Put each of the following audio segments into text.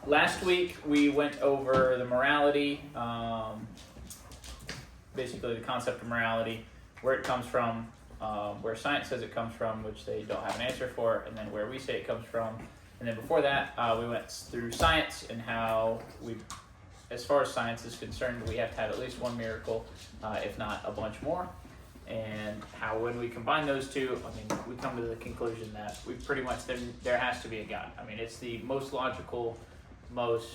Last week we went over the morality, basically the concept of morality, where it comes from, where science says it comes from, which they don't have an answer for, and then where we say it comes from. And then before that, we went through science and how as far as science is concerned, we have to have at least one miracle, if not a bunch more. And how when we combine those two, we come to the conclusion that we pretty much, there has to be a God. it's the most logical, most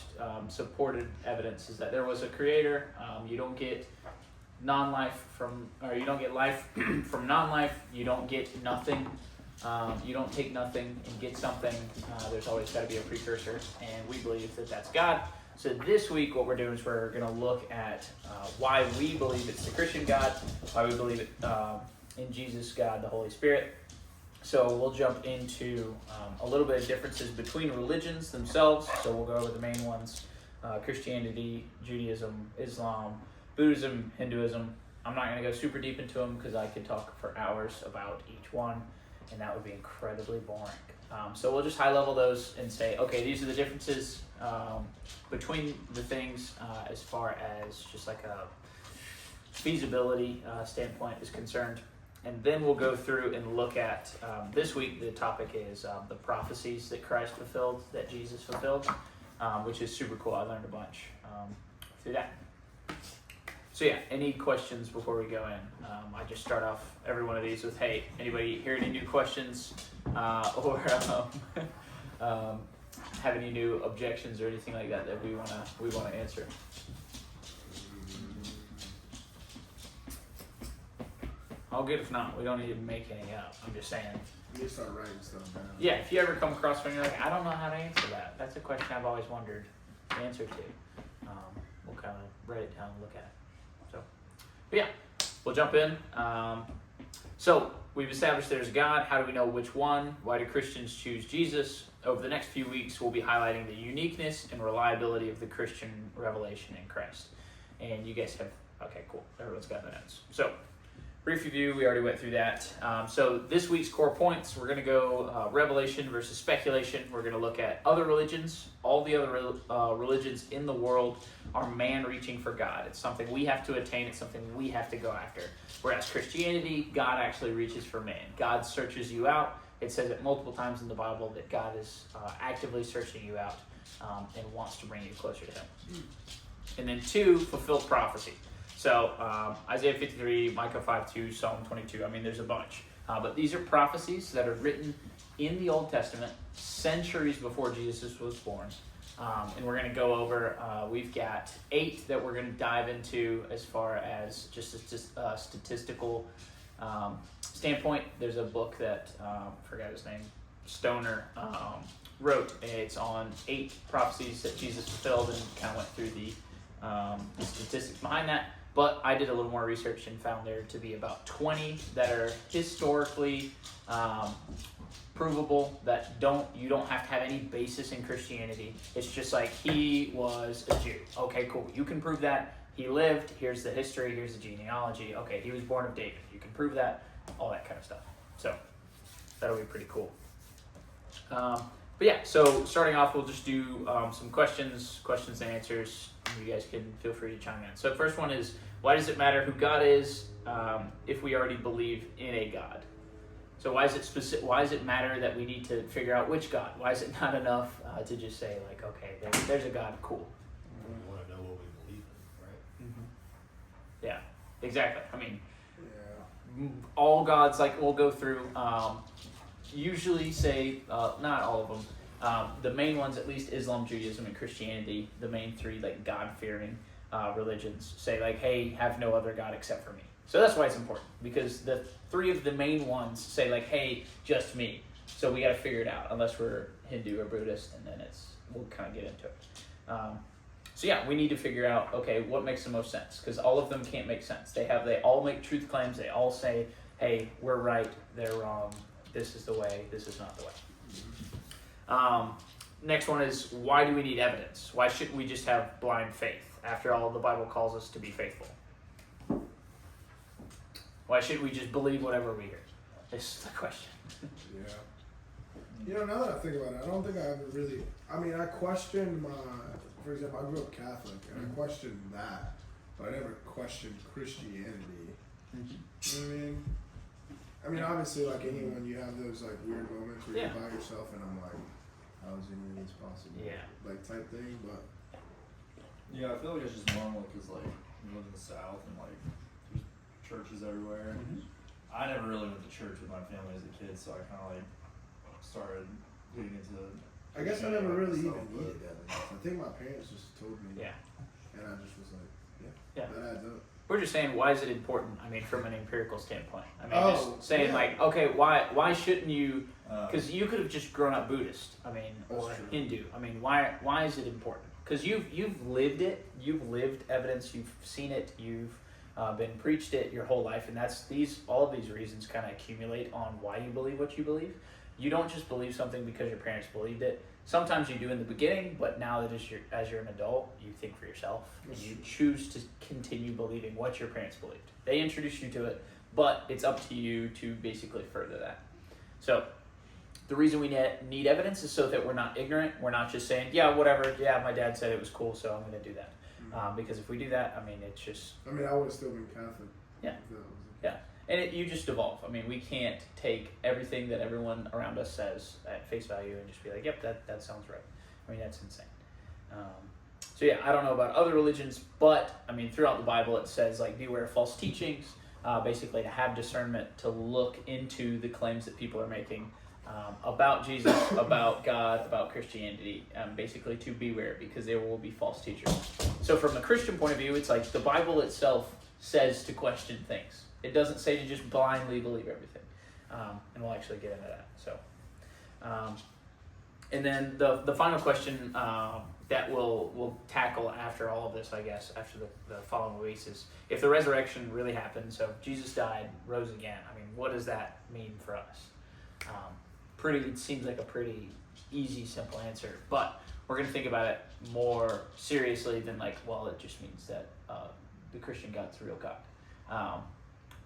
supported evidence is that there was a creator. You don't get you don't get life from non-life. You don't get nothing. You don't take nothing and get something. There's always got to be a precursor, and we believe that that's God. So this week what we're doing is we're going to look at why we believe it's the Christian God, why we believe it in Jesus, God, the Holy Spirit. So we'll jump into a little bit of differences between religions themselves. So we'll go over the main ones, Christianity, Judaism, Islam, Buddhism, Hinduism. I'm not going to go super deep into them because I could talk for hours about each one, and that would be incredibly boring. So we'll just high level those and say, okay, these are the differences between the things as far as just like a feasibility standpoint is concerned. And then we'll go through and look at, this week the topic is the prophecies that Christ fulfilled, that Jesus fulfilled, which is super cool. I learned a bunch through that. So yeah, any questions before we go in? I just start off every one of these with, hey, anybody hear any new questions or have any new objections or anything like that we want to answer? All good if not. We don't need to make any up. I'm just saying. You start writing stuff down. Yeah, if you ever come across one, you're like, I don't know how to answer that. That's a question I've always wondered the answer to. We'll kind of write it down and look at it. But yeah, we'll jump in. So we've established there's God. How do we know which one? Why do Christians choose Jesus? Over the next few weeks, we'll be highlighting the uniqueness and reliability of the Christian revelation in Christ. And you guys have, okay, cool. Everyone's got the notes. So brief review, we already went through that. So this week's core points, we're going to go revelation versus speculation. We're going to look at other religions. All the other religions in the world are man reaching for God. It's something we have to attain. It's something we have to go after. Whereas Christianity, God actually reaches for man. God searches you out. It says it multiple times in the Bible that God is actively searching you out and wants to bring you closer to him. And then 2, fulfilled prophecy. So Isaiah 53, Micah 5:2, Psalm 22. There's a bunch. But these are prophecies that are written in the Old Testament centuries before Jesus was born. And we're going to go over, we've got 8 that we're going to dive into as far as just a statistical standpoint. There's a book that, I forgot his name, Stoner wrote. It's on 8 prophecies that Jesus fulfilled and kind of went through the statistics behind that. But I did a little more research and found there to be about 20 that are historically provable, that you don't have to have any basis in Christianity. It's just like, he was a Jew. Okay, cool. You can prove that. He lived. Here's the history. Here's the genealogy. Okay, he was born of David. You can prove that. All that kind of stuff. So that'll be pretty cool. But yeah, so starting off, we'll just do some questions and answers. You guys can feel free to chime in. So the first one is, why does it matter who God is if we already believe in a God? So why does it matter that we need to figure out which God? Why is it not enough to just say, like, okay, there's a God, cool. We want to know what we believe in, right? Mm-hmm. Yeah, exactly. All gods, like we'll go through, usually say, not all of them, the main ones, at least Islam, Judaism, and Christianity, the main 3 like God-fearing religions, say like, hey, have no other God except for me. So that's why it's important, because the 3 of the main ones say like, hey, just me. So we got to figure it out, unless we're Hindu or Buddhist, and then we'll kind of get into it. So yeah, we need to figure out, okay, what makes the most sense, because all of them can't make sense. They all make truth claims. They all say, hey, we're right, they're wrong. This is the way. This is not the way. Next one is, why do we need evidence? Why shouldn't we just have blind faith? After all, the Bible calls us to be faithful. Why should we just believe whatever we hear? This is the question. You know, now that I think about it, I don't think I ever really. I mean, I questioned for example, I grew up Catholic, and I questioned that, but I never questioned Christianity. You know what I mean? I mean, obviously, like anyone, you have those like weird moments where Yeah. you're by yourself, and I'm like, how is any of this possible? Yeah. Like type thing, but Yeah, I feel like it's just normal because like we live in the South and like there's churches everywhere. I never really went to church with my family as a kid, so I kind of like started getting into. I guess I never really even myself, but- needed evidence. I think my parents just told me, Yeah. and I just was like, Yeah. that adds up. We're just saying, why is it important? I mean, from an empirical standpoint. I mean, Oh, just saying yeah. like, okay, why shouldn't you? Um, Because you could have just grown up Buddhist. I mean, or That's true. Hindu. I mean, why is it important? Because you've lived it. You've lived evidence. You've seen it. You've been preached it your whole life, and that's all of these reasons kind of accumulate on why you believe what you believe. You don't just believe something because your parents believed it. Sometimes you do in the beginning, but now that as you're an adult, you think for yourself. And you choose to continue believing what your parents believed. They introduced you to it, but it's up to you to basically further that. So the reason we need evidence is so that we're not ignorant. We're not just saying, yeah, whatever. Yeah, my dad said it was cool, so I'm going to do that. Because if we do that, I mean, it's just... I mean, I would have still been Catholic. Yeah. if that was the Yeah. And you just evolve. I mean, we can't take everything that everyone around us says at face value and just be like, yep, that sounds right. I mean, that's insane. So yeah, I don't know about other religions, but I mean, throughout the Bible it says like beware of false teachings, basically to have discernment, to look into the claims that people are making about Jesus, about God, about Christianity, basically to beware because there will be false teachers. So from a Christian point of view, it's like the Bible itself says to question things. It doesn't say to just blindly believe everything. And we'll actually get into that. So, and then the final question that we'll tackle after all of this, I guess, after the following weeks is, if the resurrection really happened, so Jesus died, rose again, I mean, what does that mean for us? It seems like a pretty easy, simple answer, but we're going to think about it more seriously than like, well, it just means that the Christian God's the real God.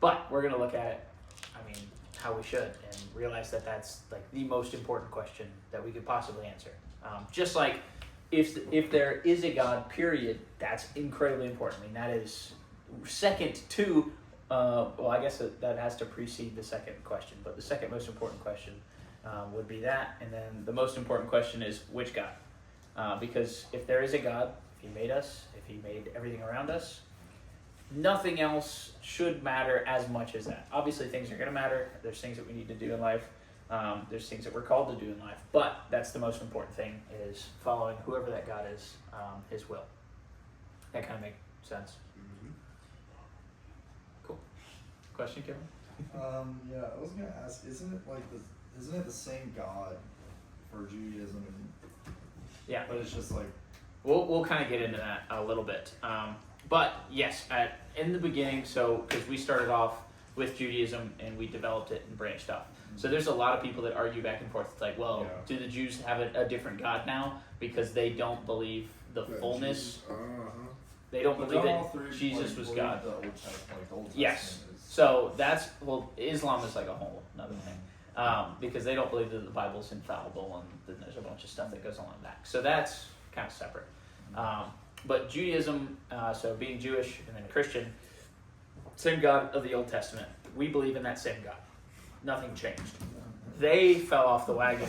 But we're going to look at it, I mean, how we should, and realize that that's like the most important question that we could possibly answer. Just like if there is a God, period, that's incredibly important. I mean, that is second to, well, I guess that has to precede the second question, but the second most important question would be that, and then the most important question is, which God? Because if there is a God, if He made us, if He made everything around us, nothing else should matter as much as that. Obviously, things are going to matter. There's things that we need to do in life. There's things that we're called to do in life. But that's the most important thing, is following whoever that God is, His will. That kind of makes sense. Cool. Question, Kevin? Yeah, I was gonna ask, isn't it the same God for Judaism and Yeah. but it's just like We'll kind of get into that a little bit. But yes, in the beginning, so because we started off with Judaism and we developed it and branched off. So there's a lot of people that argue back and forth. It's like, well, Yeah. do the Jews have a different God now because they don't believe the That fullness? Jesus- They don't but believe don't all that three, Jesus like, was believe God. The Old Testament, like the Old Testament Yes. is, So that's, well, Islam is like a whole another thing. Because they don't believe that the Bible's infallible, and then there's a bunch of stuff that goes on back. So that's kind of separate. But Judaism, so being Jewish and then a Christian, same God of the Old Testament. We believe in that same God. Nothing changed. They fell off the wagon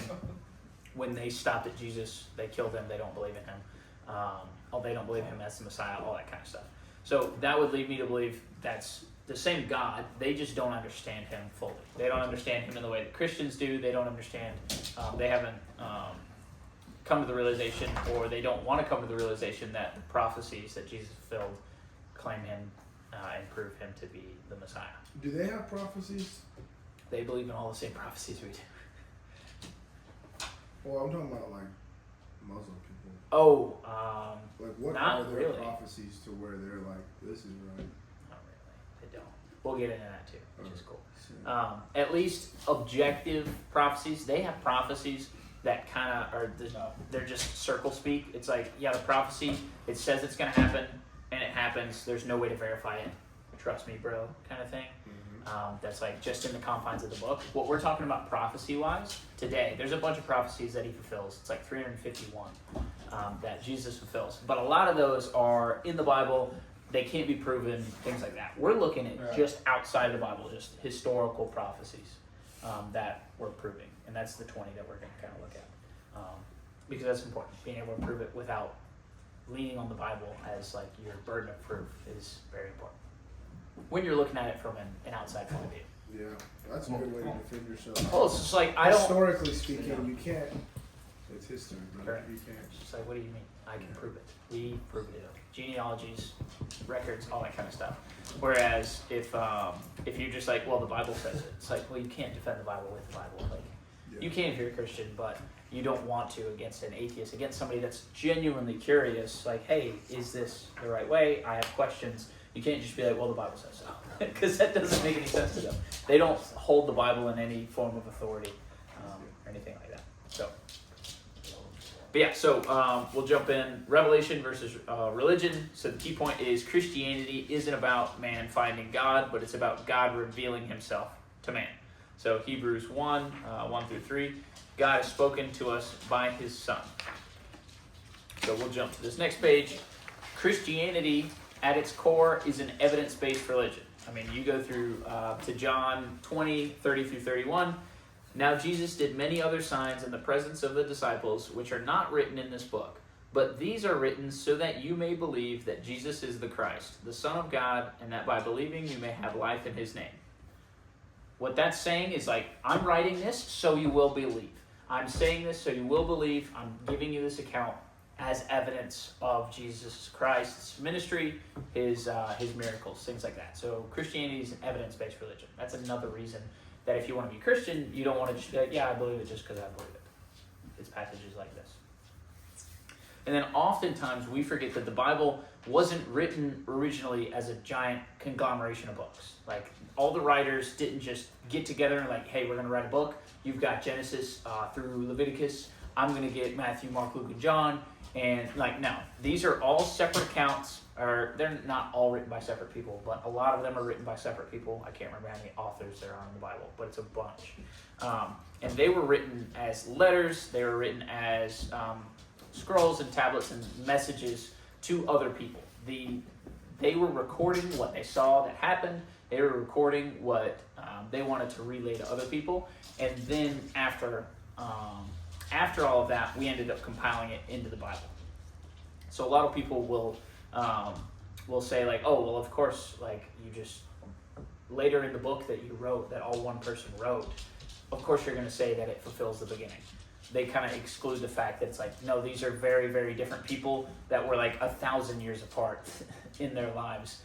when they stopped at Jesus. They killed him. They don't believe in him. They don't believe him as the Messiah, all that kind of stuff. So that would lead me to believe that's the same God. They just don't understand him fully. They don't understand him in the way that Christians do. They don't understand. They haven't come to the realization, or they don't want to come to the realization, that the prophecies that Jesus fulfilled claim him and prove him to be the Messiah. Do they have prophecies? They believe in all the same prophecies we do. Well, I'm talking about like Muslim people. Oh, Like, what Not are their really. prophecies to where they're like, this is right? not really. They don't. We'll get into that too, which is cool. So, At least objective prophecies. They have prophecies that kind of are, they're just circle speak. It's like, yeah, the prophecy, it says it's going to happen, and it happens. There's no way to verify it. Trust me, bro, kind of thing. that's like just in the confines of the book. What we're talking about prophecy-wise today, there's a bunch of prophecies that he fulfills. It's like 351 that Jesus fulfills. But a lot of those are in the Bible. They can't be proven, things like that. We're looking at just outside the Bible, just historical prophecies that we're proving. And that's the 20 that we're going to kind of look at. Because that's important. Being able to prove it without leaning on the Bible as like your burden of proof is very important. When you're looking at it from an outside point of view. Yeah, that's a good way to defend yourself. Well, it's just like, I don't... Historically speaking, you can't... It's history, but Correct. you can't... It's just like, what do you mean? I can prove it. We prove it. Genealogies, records, all that kind of stuff. Whereas if you're just like, well, the Bible says it. It's like, well, you can't defend the Bible with the Bible. Like, you can if you're a Christian, but you don't want to against an atheist, against somebody that's genuinely curious. Like, hey, is this the right way? I have questions. You can't just be like, well, the Bible says so. Because that doesn't make any sense to them. They don't hold the Bible in any form of authority or anything like that. So, but yeah, so we'll jump in. Revelation versus religion. So the key point is Christianity isn't about man finding God, but it's about God revealing himself to man. So Hebrews 1, 1 through 3, God has spoken to us by his Son. So we'll jump to this next page. Christianity, at its core, is an evidence-based religion. I mean, you go through to John 20, 30 through 31. Now Jesus did many other signs in the presence of the disciples, which are not written in this book. But these are written so that you may believe that Jesus is the Christ, the Son of God, and that by believing you may have life in his name. What that's saying is like, I'm writing this so you will believe. I'm saying this so you will believe. I'm giving you this account as evidence of Jesus Christ's ministry, his miracles, things like that. So Christianity is an evidence-based religion. That's another reason that if you want to be Christian, you don't want to just be like, yeah, I believe it just because I believe it. It's passages like this. And then oftentimes we forget that the Bible wasn't written originally as a giant conglomeration of books. Like, all the writers didn't just get together and like, hey, we're going to write a book. You've got Genesis through Leviticus. I'm going to get Matthew, Mark, Luke, and John. And like, no, these are all separate accounts. Or they're not all written by separate people, but a lot of them are written by separate people. I can't remember how many authors there are in the Bible, but it's a bunch. And they were written as letters. They were written as scrolls and tablets and messages to other people. They were recording what they saw that happened. They were recording what they wanted to relay to other people. And then after all of that, we ended up compiling it into the Bible. So a lot of people will say like, oh, well, of course, like you just later in the book that you wrote, that all one person wrote, of course you're going to say that it fulfills the beginning. They kind of exclude the fact that it's like, no, these are very, very different people that were like 1,000 years apart in their lives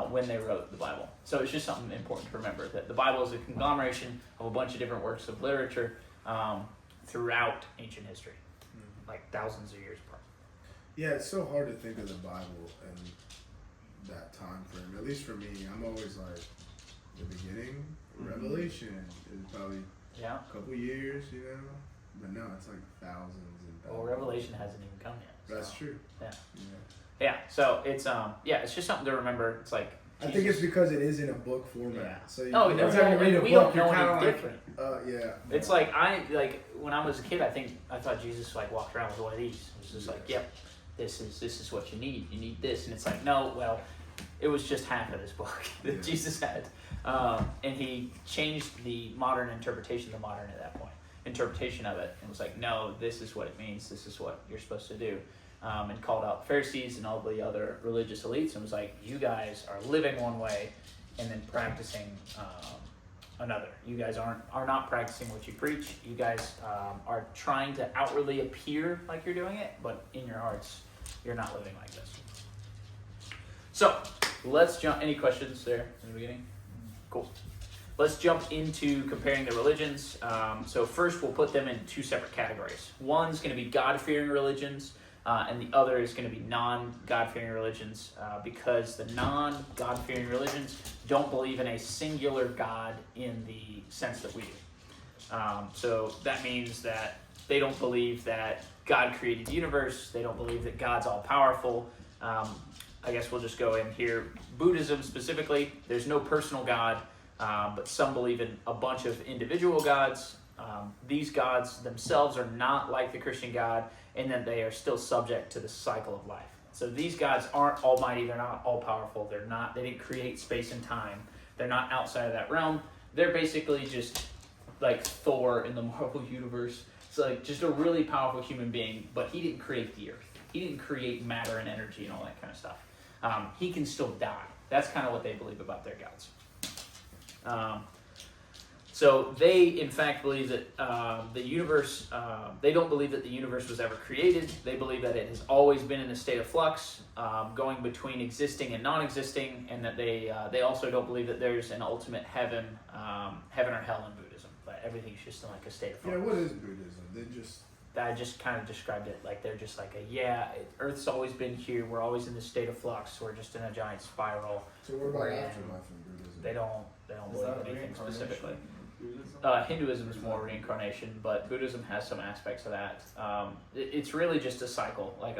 when they wrote the Bible. So it's just something important to remember, that the Bible is a conglomeration of a bunch of different works of literature throughout ancient history, like thousands of years apart. Yeah, it's so hard to think of the Bible in that time frame. At least for me, I'm always like, the beginning, Revelation is probably Yeah. a couple years, you know? But no, it's like thousands and thousands. Well, Revelation hasn't even come yet. So. That's true. Yeah. Yeah. Yeah. So it's it's just something to remember. It's like I think it's because it is in a book format. Yeah. So you, Oh, every time you read a we book, don't you're know kind of any like, different. yeah. It's like when I was a kid, I thought Jesus like walked around with one of these. It was just like, yep, this is what you need. You need this, and it's like, no, well, it was just half of this book that Jesus had, and he changed the modern interpretation of it, and was like, no, this is what it means. This is what you're supposed to do. And called out Pharisees and all the other religious elites and was like, you guys are living one way and then practicing another. You guys are not practicing what you preach. You guys are trying to outwardly appear like you're doing it, but in your hearts, you're not living like this. So let's jump. Any questions there in the beginning? Cool. Let's jump into comparing the religions. So first, we'll put them in two separate categories. One's going to be God-fearing religions, and the other is going to be non-God-fearing religions, because the non-God-fearing religions don't believe in a singular God in the sense that we do. So that means that they don't believe that God created the universe. They don't believe that God's all-powerful. I guess we'll just go in here. Buddhism specifically, there's no personal God. but some believe in a bunch of individual gods. These gods themselves are not like the Christian God in that they are still subject to the cycle of life. So these gods aren't almighty, they're not all-powerful, they didn't create space and time, they're not outside of that realm. They're basically just like Thor in the Marvel universe. It's like just a really powerful human being, but he didn't create the earth. He didn't create matter and energy and all that kind of stuff. He can still die. That's kind of what they believe about their gods. So they, in fact, believe that the universe, they don't believe that the universe was ever created. They believe that it has always been in a state of flux, going between existing and non-existing, and that they also don't believe that there's an ultimate heaven or hell in Buddhism. But everything's just in like a state of flux. Yeah, what is Buddhism? I just kind of described it like they're just like Earth's always been here. We're always in this state of flux. We're just in a giant spiral. So what about We're in- afterlife in Buddhism? They don't Is believe that anything specifically. Buddhism? Hinduism is more reincarnation, but Buddhism has some aspects of that. It's really just a cycle. Like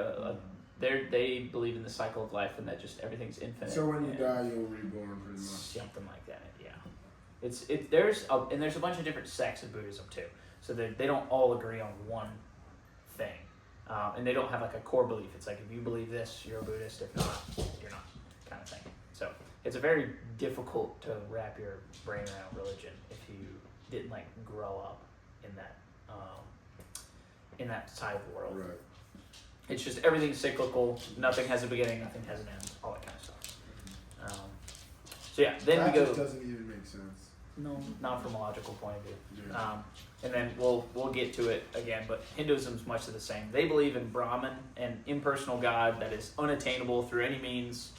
they believe in the cycle of life and that just everything's infinite. So when you and die, you'll reborn pretty much. something like that. Yeah, there's a bunch of different sects of Buddhism too. So they don't all agree on one thing, and they don't have like a core belief. It's like if you believe this, you're a Buddhist. If not, you're not, kind of thing. So it's a very difficult to wrap your brain around religion if you didn't like grow up in that side of the world. Right. It's just everything's cyclical. Nothing has a beginning. Nothing has an end. All that kind of stuff. So yeah, then That we go. just doesn't even make sense. No, not from a logical point of view. Yeah. And then we'll get to it again, but Hinduism's much of the same. They believe in Brahman, an impersonal God that is unattainable through any means.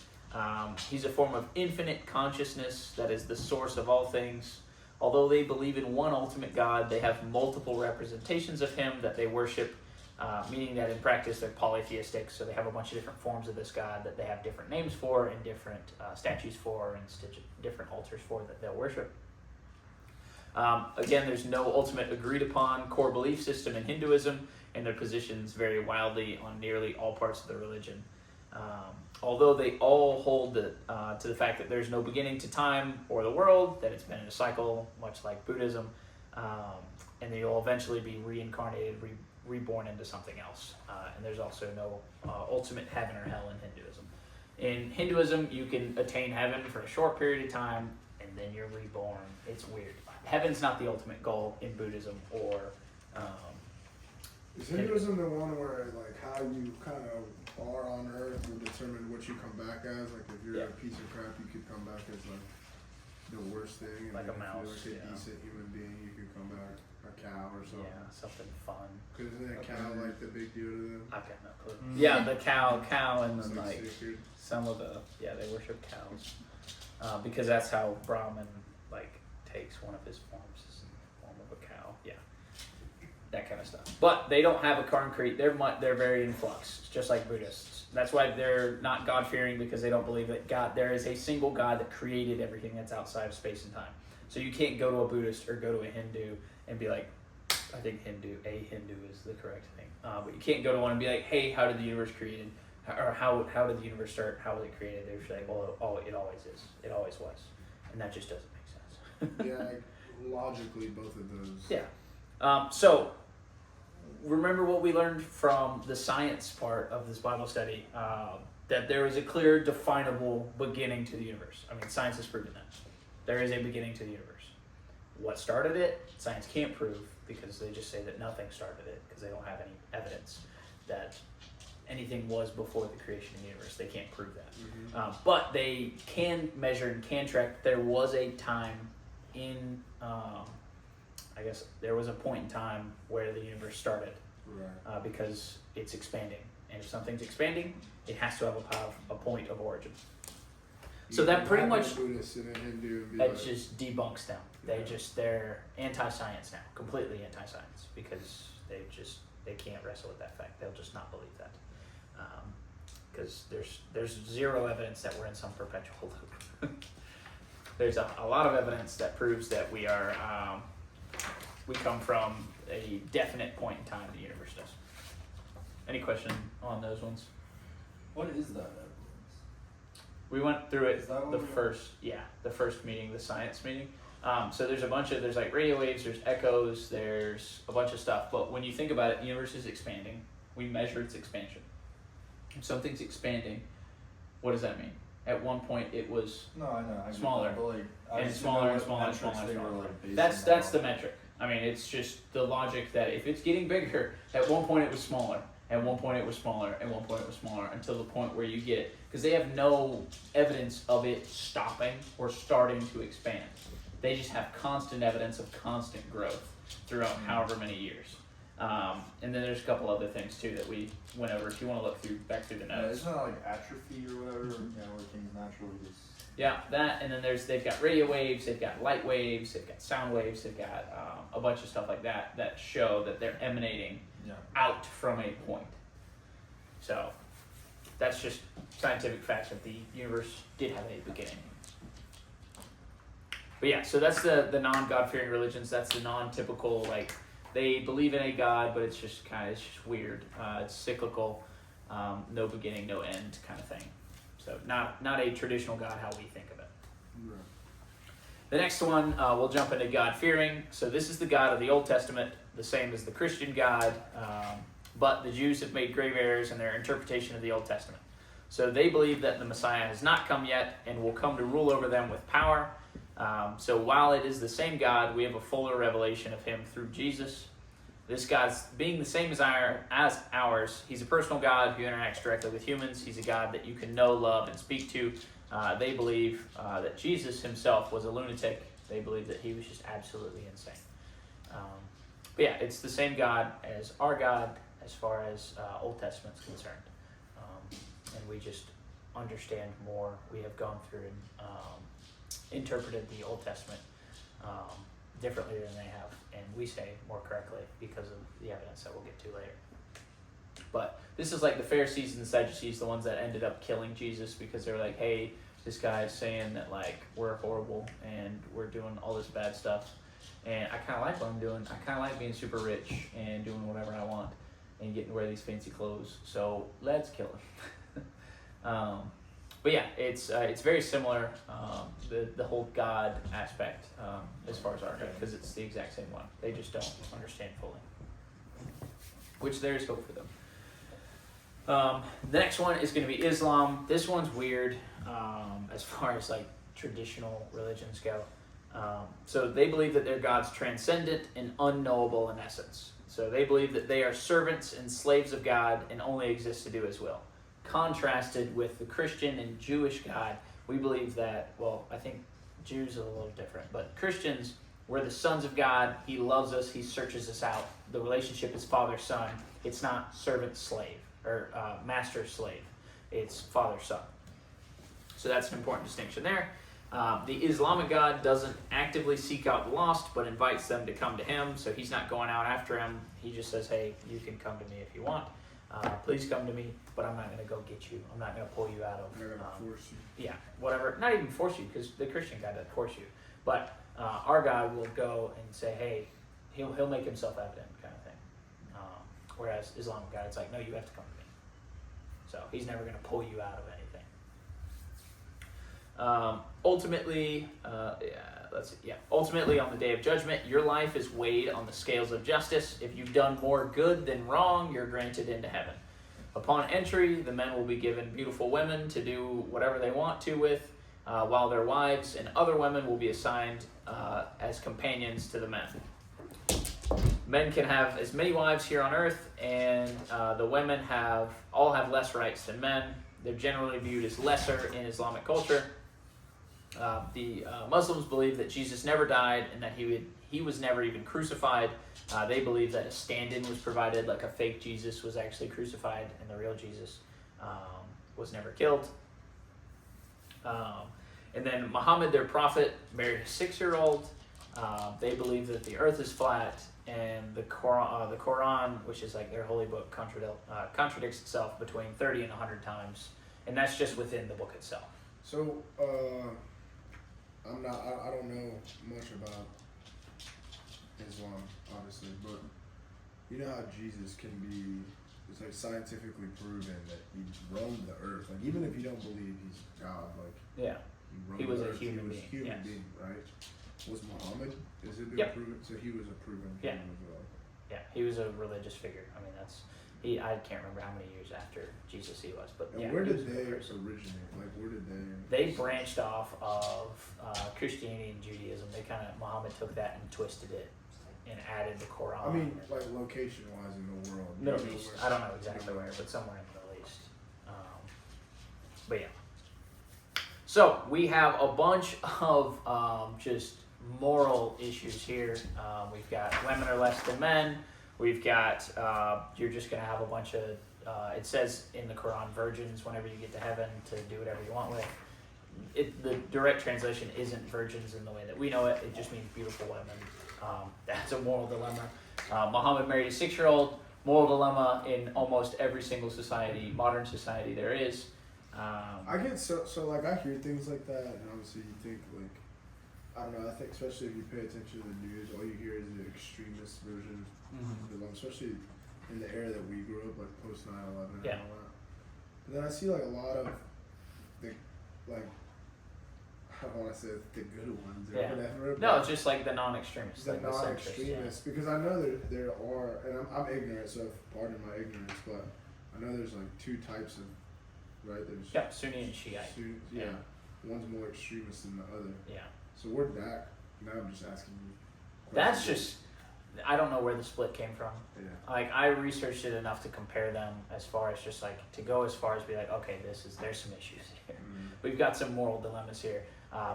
He's a form of infinite consciousness that is the source of all things. Although they believe in one ultimate God, they have multiple representations of him that they worship, meaning that in practice they're polytheistic, so they have a bunch of different forms of this God that they have different names for and different statues for and different altars for that they'll worship. Again, there's no ultimate agreed upon core belief system in Hinduism, and their positions vary wildly on nearly all parts of the religion. Although they all hold to the fact that there's no beginning to time or the world, that it's been in a cycle, much like Buddhism, and that you'll eventually be reincarnated, reborn into something else. And there's also no ultimate heaven or hell in Hinduism. In Hinduism, you can attain heaven for a short period of time, and then you're reborn. It's weird. Heaven's not the ultimate goal in Buddhism or Is Hinduism the one where like how you kind of are on Earth will determine what you come back as? Like if you're a piece of crap, you could come back as like the worst thing, and Like a if mouse, you're like a decent human being, you could come back a cow or something. yeah, something fun. Cause isn't a cow like the big deal to them? I've got no clue. Yeah, the cow, and It's then like sacred. some of they worship cows because that's how Brahman like takes one of his forms is in the form of a cow. Yeah, that kind of stuff. But they don't have a concrete. They're very in flux, just like Buddhists. That's why they're not God fearing, because they don't believe that there is a single God that created everything that's outside of space and time. So you can't go to a Buddhist or go to a Hindu and be like, I think a Hindu is the correct thing. But you can't go to one and be like, hey, how did the universe created? Or how did the universe start? How was it created? They're just like, well, it always is. It always was. And that just doesn't make sense. Yeah, like, logically, both of those. Yeah. So remember what we learned from the science part of this Bible study, that there is a clear, definable beginning to the universe. I mean, science has proven that. There is a beginning to the universe. What started it, science can't prove, because they just say that nothing started it, because they don't have any evidence that anything was before the creation of the universe. They can't prove that. Mm-hmm. But they can measure and can track. There was a time in, I guess there was a point in time where the universe started, Right. because it's expanding. And if something's expanding, it has to have a point of origin. So You that can pretty have much, a Buddhist and a Hindu and be that like, just debunks them. Yeah. They're anti-science now, completely anti-science, because they can't wrestle with that fact. They'll just not believe that. Because there's zero evidence that we're in some perpetual loop. There's a lot of evidence that proves that we come from a definite point in time the universe does. Any question on those ones? What is that We went through it Is that what the we went? first meeting, the science meeting. So there's there's like radio waves, there's echoes, there's a bunch of stuff. But when you think about it, the universe is expanding. We measure its expansion. If something's expanding, what does that mean? At one point, it was No, I know. I get Smaller. that, but, like, I and just didn't know smaller and what smaller and metrics smaller and they were, smaller. like, basing That's that the on. metric. I mean, it's just the logic that if it's getting bigger, at one point it was smaller, at one point it was smaller, at one point it was smaller, until the point where you get, because they have no evidence of it stopping or starting to expand. They just have constant evidence of constant growth throughout however many years. And then there's a couple other things too that we went over. If you want to look back through the Yeah, notes. isn't that like atrophy or whatever? Where things naturally just. Yeah, that, and then they've got radio waves, they've got light waves, they've got sound waves, they've got a bunch of stuff like that that show that they're emanating Yeah. out from a point. So that's just scientific facts that the universe did have a beginning. But yeah, so that's the non-God-fearing religions. That's the non-typical, like, they believe in a God, but it's just weird. It's cyclical, no beginning, no end kind of thing. So not a traditional God how we think of it. Right. The next one, we'll jump into God-fearing. So this is the God of the Old Testament, the same as the Christian God, but the Jews have made grave errors in their interpretation of the Old Testament. So they believe that the Messiah has not come yet and will come to rule over them with power. So while it is the same God, we have a fuller revelation of him through Jesus. This God's being the same as ours. He's a personal God who interacts directly with humans. He's a God that you can know, love, and speak to. They believe that Jesus himself was a lunatic. They believe that he was just absolutely insane. But yeah, it's the same God as our God as far as Old Testament's concerned. And we just understand more. We have gone through and interpreted the Old Testament differently than they have, and we say more correctly because of the evidence that we'll get to later. But this is like the Pharisees and the Sadducees, the ones that ended up killing Jesus because they were like, hey, this guy is saying that like we're horrible and we're doing all this bad stuff, and I kind of like what I'm doing. I kind of like being super rich and doing whatever I want and getting to wear these fancy clothes, so let's kill him. But yeah, it's very similar, the whole God aspect as far as our God, because it's the exact same one. They just don't understand fully, which there is hope for them. The next one is going to be Islam. This one's weird as far as like traditional religions go. So they believe that their God's transcendent and unknowable in essence. So they believe that they are servants and slaves of God and only exist to do his will. Contrasted with the Christian and Jewish God, we believe that, well, I think Jews are a little different, but Christians, we're the sons of God. He loves us. He searches us out. The relationship is father-son. It's not servant-slave or master-slave. It's father-son. So that's an important distinction there. The Islamic God doesn't actively seek out the lost, but invites them to come to him. So he's not going out after him. He just says, hey, you can come to me if you want. Please come to me, but I'm not going to go get you. I'm not going to pull you out of. I'm not gonna force you. Yeah, whatever. Not even force you, because the Christian God doesn't force you. But our God will go and say, hey, he'll make himself evident, kind of thing. Whereas Islamic God, it's like, no, you have to come to me. So he's never going to pull you out of anything. Ultimately, on the day of judgment, your life is weighed on the scales of justice. If you've done more good than wrong, you're granted into heaven. Upon entry, the men will be given beautiful women to do whatever they want to with, while their wives and other women will be assigned as companions to the men. Men can have as many wives here on earth, and the women all have less rights than men. They're generally viewed as lesser in Islamic culture. The Muslims believe that Jesus never died and that he was never even crucified. They believe that a stand-in was provided, like a fake Jesus was actually crucified and the real Jesus was never killed. And then Muhammad, their prophet, married a 6-year-old. They believe that the earth is flat, and the Quran, which is like their holy book, contradicts itself between 30 and 100 times, and that's just within the book itself. So, I don't know much about Islam, obviously, but you know how Jesus can be, it's like scientifically proven that he roamed the earth. Like even if you don't believe he's God, like Yeah. roamed He was the a earth, human he was being, human yes. being, right? Was Muhammad? Is it been Yep. proven? So he was a proven Yeah. human as well. Yeah, he was a religious figure. I mean, I can't remember how many years after Jesus he was, but And yeah. where he did was a they person. originate? Like where did They branched off of Christianity and Judaism. They kind of, Muhammad took that and twisted it and added the Quran. I mean, like location wise in the world. Middle you know East. where- I don't know exactly where, but somewhere in the Middle East. But yeah. So we have a bunch of just moral issues here. We've got women are less than men. We've got you're just gonna have a bunch of. It says in the Quran, virgins whenever you get to heaven to do whatever you want with. The direct translation isn't virgins in the way that we know it. It just means beautiful women. That's a moral dilemma. Muhammad married a 6-year-old. Moral dilemma in almost every single society, modern society there is. I get so like I hear things like that, and obviously you think like I don't know. I think especially if you pay attention to the news, all you hear is the extremist version of Islam, especially in the era that we grew up, like post 9/11 Yeah. and all that. But then I see like a lot of the like I don't want to say the good ones or Yeah. whatever. No, but it's just like the non-extremists, the like the centrists. Yeah. non-extremists, because I know there are, and I'm ignorant, so pardon my ignorance, but I know there's like two types of, right? There's Yep, Sunni and Shiite. yeah. Yeah. One's more extremist than the other. Yeah. So where'd that? Now I'm just asking you. That's questions. just, I don't know where the split came from. Yeah. Like, I researched it enough to compare them as far as just like, to go as far as be like, okay, there's some issues here. We've got some moral dilemmas here.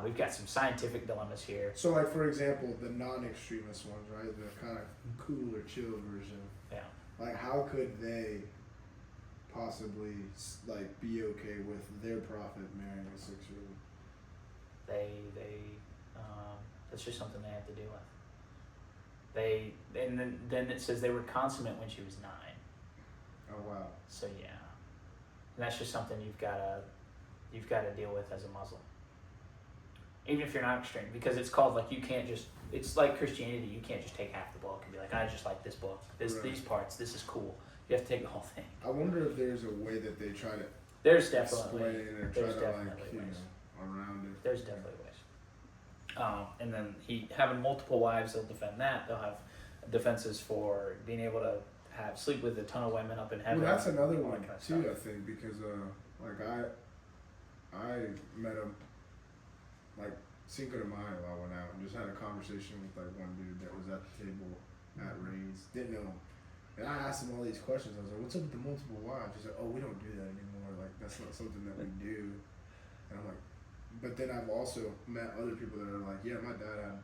We've got some scientific dilemmas here. So like for example, the non-extremist ones, right? The kind of cool or chill version. Yeah. Like how could they possibly like be okay with their prophet marrying a 6-year-old? That's just something they have to deal with. And then it says they were consummate when she was 9. Oh wow. So yeah, and that's just something you've got to deal with as a Muslim, even if you're not extreme, because it's called like you can't just. It's like Christianity. You can't just take half the book and be like, I just like this book. These parts. This is cool. You have to take the whole thing. I wonder if there's a way that they try to There's explain definitely it or there's try to definitely like ways. around it. There's definitely ways. And then he having multiple wives, they'll defend that. They'll have defenses for being able to sleep with a ton of women up in heaven. Well, that's another all one that kind of too. stuff. I think because like I met him like Cinco de Mayo. I went out and just had a conversation with like one dude that was at the table at Ray's. Didn't know him, and I asked him all these questions. I was like, "What's up with the multiple wives?" He's like, "Oh, we don't do that anymore. Like that's not something that we do." And I'm like, but then I've also met other people that are like, "Yeah, my dad had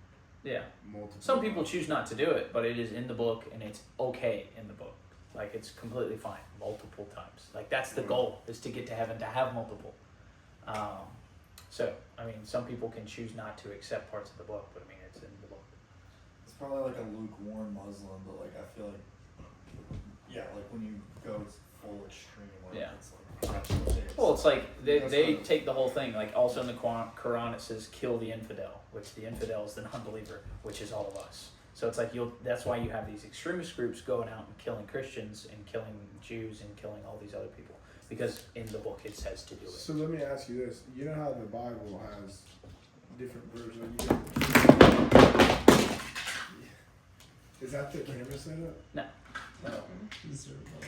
Yeah. multiple." Some people choose not to do it, but it is in the book and it's okay in the book. Like it's completely fine multiple times. Like that's the goal, is to get to heaven to have multiple. So I mean, some people can choose not to accept parts of the book, but I mean it's in the book. It's probably like a lukewarm Muslim, but like I feel like, yeah, like when you go full extreme, like Yeah. it's like. Well, it's like they That's they not- take the whole thing. Like also in the Quran it says kill the infidel, which the infidel is the non-believer, which is all of us. So it's like that's why you have these extremist groups going out and killing Christians and killing Jews and killing all these other people, because in the book it says to do it. So let me ask you this: you know how the Bible has different versions? Is that the camera setup? No. Oh.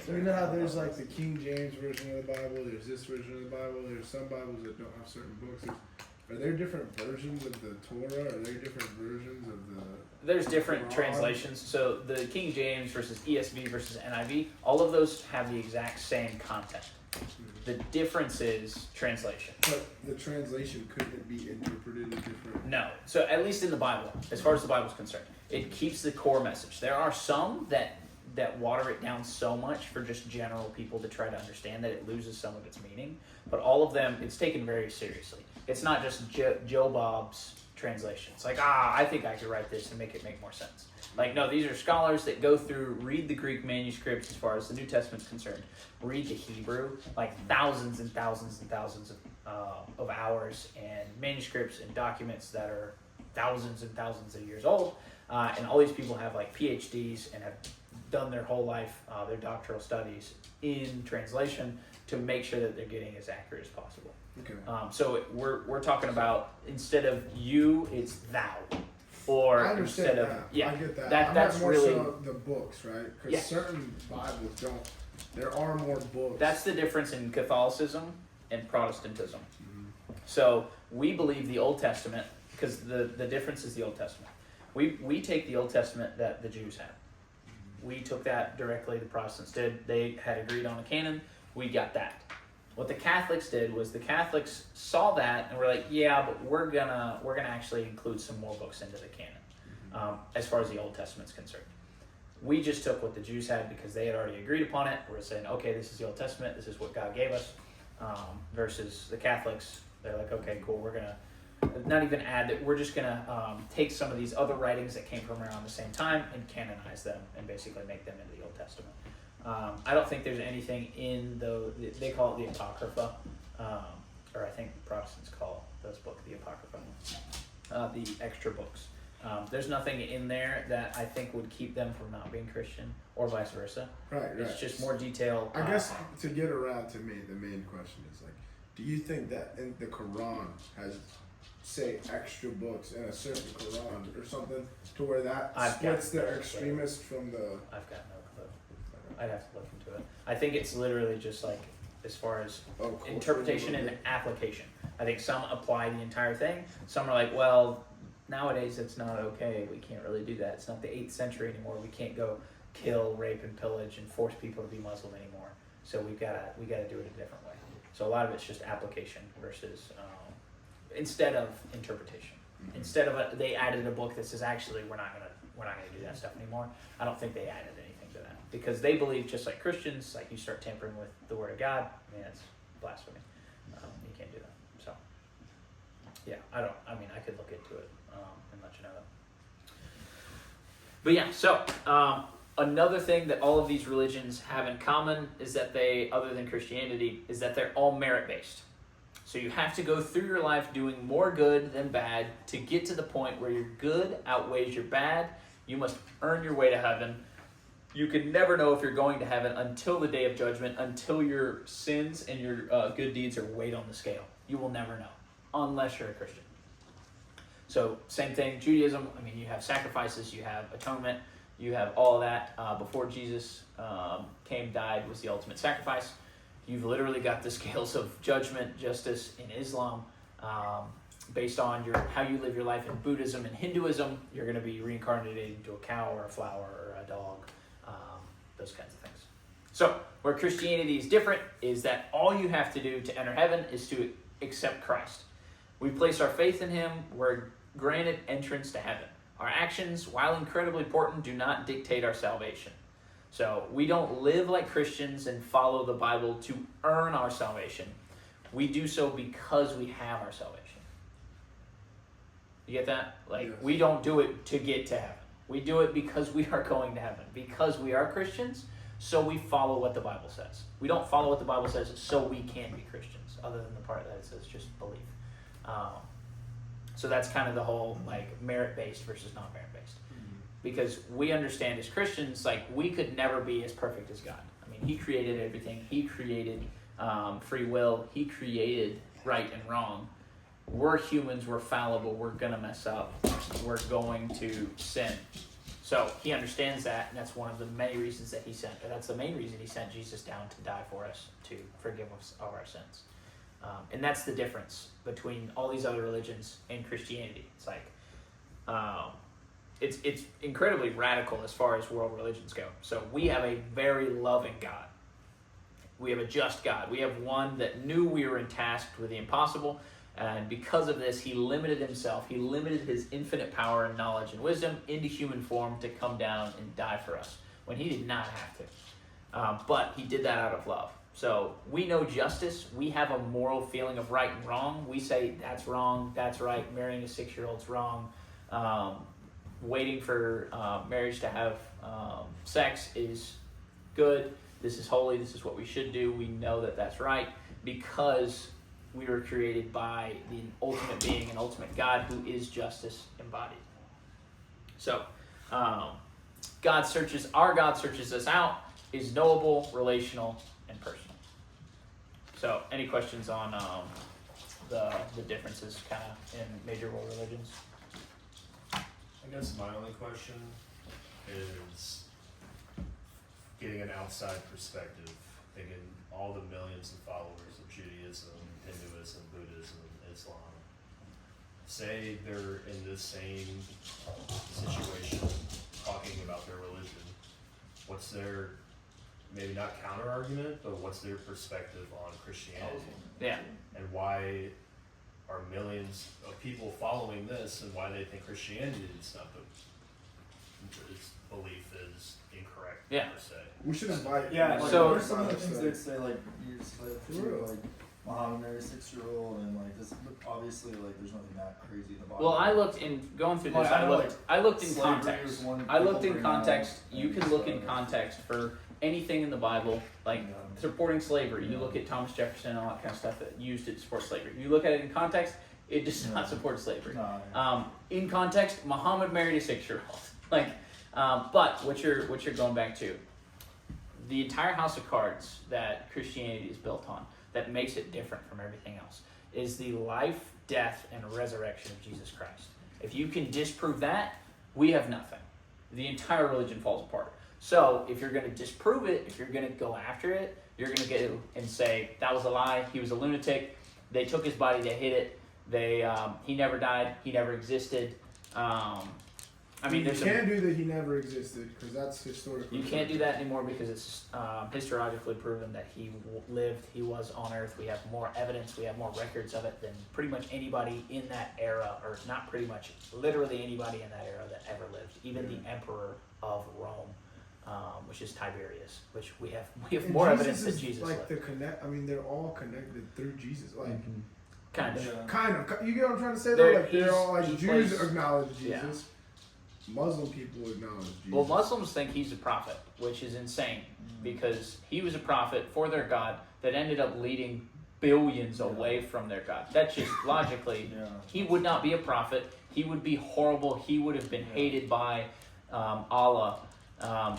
So you know how there's like the King James version of the Bible, there's this version of the Bible, there's some Bibles that don't have certain books. Are there different versions of the Torah? Are there different versions of the... There's different Quran? translations. So the King James versus ESV versus NIV, all of those have the exact same content. The difference is translation. But the translation couldn't be interpreted in different... No. So at least in the Bible, as far as the Bible's concerned, it keeps the core message. There are some that water it down so much for just general people to try to understand that it loses some of its meaning. But all of them, it's taken very seriously. It's not just Joe Bob's translation. It's like, I think I could write this and make it make more sense. Like, no, these are scholars that go through, read the Greek manuscripts as far as the New Testament's concerned, read the Hebrew, like thousands and thousands and thousands of hours and manuscripts and documents that are thousands and thousands of years old. And all these people have like PhDs and have done their whole life, their doctoral studies in translation to make sure that they're getting as accurate as possible. Okay. So we're talking about, instead of you, it's thou. Or I instead understand of, that. yeah, I get that. that's more really, so the books, right? Because Yes. certain Bibles don't. There are more books. that's the difference in Catholicism and Protestantism. Mhm. So we believe the Old Testament, because the difference is the Old Testament. We take the Old Testament that the Jews had. We took that directly, the Protestants did. They had agreed on a canon, we got that. What the Catholics did was the Catholics saw that and were like, yeah, but we're gonna actually include some more books into the canon, as far as the Old Testament's concerned. We just took what the Jews had because they had already agreed upon it. We're saying, okay, this is the Old Testament, this is what God gave us, versus the Catholics. They're like, okay, cool, we're gonna not even add that, we're just gonna take some of these other writings that came from around the same time and canonize them and basically make them into the Old Testament. I don't think there's anything in they call it the Apocrypha, or I think Protestants call those books the Apocrypha, the extra books. There's nothing in there that I think would keep them from not being Christian, or vice versa. Right. It's just more detail. I guess to get around to me, the main question is like, do you think that in the Quran has, say, extra books in a certain Quran or something, to where that splits the extremist from the? I've got no clue. I'd have to look into it. I think it's literally just like, as far as interpretation and application. I think some apply the entire thing. Some are like, well, nowadays it's not okay. We can't really do that. It's not the 8th century anymore. We can't go kill, rape, and pillage and force people to be Muslim anymore. So we gotta do it a different way. So a lot of it's just application versus instead of interpretation. Mm-hmm. Instead of they added a book that says, actually we're not gonna do that stuff anymore. I don't think they added anything to that because they believe, just like Christians, like you start tampering with the Word of God, I mean, it's blasphemy. You can't do that. So yeah, I could look into it and let you know that. But yeah, so another thing that all of these religions have in common is that they, other than Christianity, is that they're all merit-based. So you have to go through your life doing more good than bad to get to the point where your good outweighs your bad. You must earn your way to heaven. You can never know if you're going to heaven until the day of judgment, until your sins and your good deeds are weighed on the scale. You will never know, unless you're a Christian. So same thing, Judaism, you have sacrifices, you have atonement, you have all of that. Before Jesus came, died, was the ultimate sacrifice. You've literally got the scales of judgment, justice in Islam. Based on how you live your life in Buddhism and Hinduism, you're going to be reincarnated into a cow or a flower or a dog, those kinds of things. So where Christianity is different is that all you have to do to enter heaven is to accept Christ. We place our faith in him, we're granted entrance to heaven. Our actions, while incredibly important, do not dictate our salvation. So we don't live like Christians and follow the Bible to earn our salvation. We do so because we have our salvation. You get that? Yes. We don't do it to get to heaven. We do it because we are going to heaven. Because we are Christians, so we follow what the Bible says. We don't follow what the Bible says so we can be Christians, other than the part that it says just believe. So that's kind of the whole merit-based versus non-merit-based. Because we understand as Christians, we could never be as perfect as God. He created everything. He created free will. He created right and wrong. We're humans. We're fallible. We're going to mess up. We're going to sin. So he understands that, and that's one of the many reasons that that's the main reason he sent Jesus down to die for us, to forgive us of our sins. And that's the difference between all these other religions and Christianity. It's it's incredibly radical as far as world religions go. So we have a very loving God. We have a just God. We have one that knew we were tasked with the impossible, and because of this, he limited himself. He limited his infinite power and knowledge and wisdom into human form to come down and die for us when he did not have to. But he did that out of love. So we know justice. We have a moral feeling of right and wrong. We say that's wrong, that's right. Marrying a 6-year-old's wrong. Waiting for marriage to have sex is good. This is holy. This is what we should do. We know that that's right because we were created by the ultimate being and ultimate God who is justice embodied. So our God searches us out, is knowable, relational, and personal. So, any questions on the differences kind of in major world religions? I guess my only question is getting an outside perspective, thinking all the millions of followers of Judaism, Hinduism, Buddhism, Islam, say they're in the same situation talking about their religion. What's their, maybe not counter argument, but what's their perspective on Christianity? Yeah. And why are millions of people following this, and why they think Christianity is not its belief is incorrect Yeah. per se. We should invite. Yeah, like, So- what are some of the things they'd say, like, you slave to, like, Muhammad married a 6-year-old, and, like, this, obviously, like, there's nothing that crazy in the Bible. Well, I looked in going through this. Like, I know, I looked in slavery context. was one I looked people in bring up, context. You and can look in stuff. context for anything in the Bible, like Yeah. supporting slavery. You Yeah. look at Thomas Jefferson and all that kind of stuff that used it to support slavery. You look at it in context, it does not Yeah. support slavery. No, In context, Muhammad married a 6-year-old. Like, but what you're going back to, the entire house of cards that Christianity is built on, that makes it different from everything else, is the life, death, and resurrection of Jesus Christ. If you can disprove that, we have nothing. The entire religion falls apart. So if you're going to disprove it, if you're going to go after it, you're going to get and say that was a lie. He was a lunatic. They took his body. They hid it. He never died. He never existed. I mean, you there's can't do that. He never existed because that's historically. you can't do that anymore because it's historically proven that he lived. He was on Earth. We have more evidence. We have more records of it than pretty much anybody in that era, or not pretty much, literally anybody in that era that ever lived. Even the emperor of Rome, which is Tiberius, which we have And more Jesus evidence that is Jesus like lived. the connect. I mean, they're all connected through Jesus. Like, Kind of. Yeah. kind of. You get what I'm trying to say? There- Though, like they're all like he Jews plays- acknowledge yeah. Jesus. Muslim people acknowledge Jesus. Well, Muslims think he's a prophet, which is insane because he was a prophet for their God that ended up leading billions away from their God. That's just logically, Yeah. he would not be a prophet. He would be horrible. He would have been hated by Allah.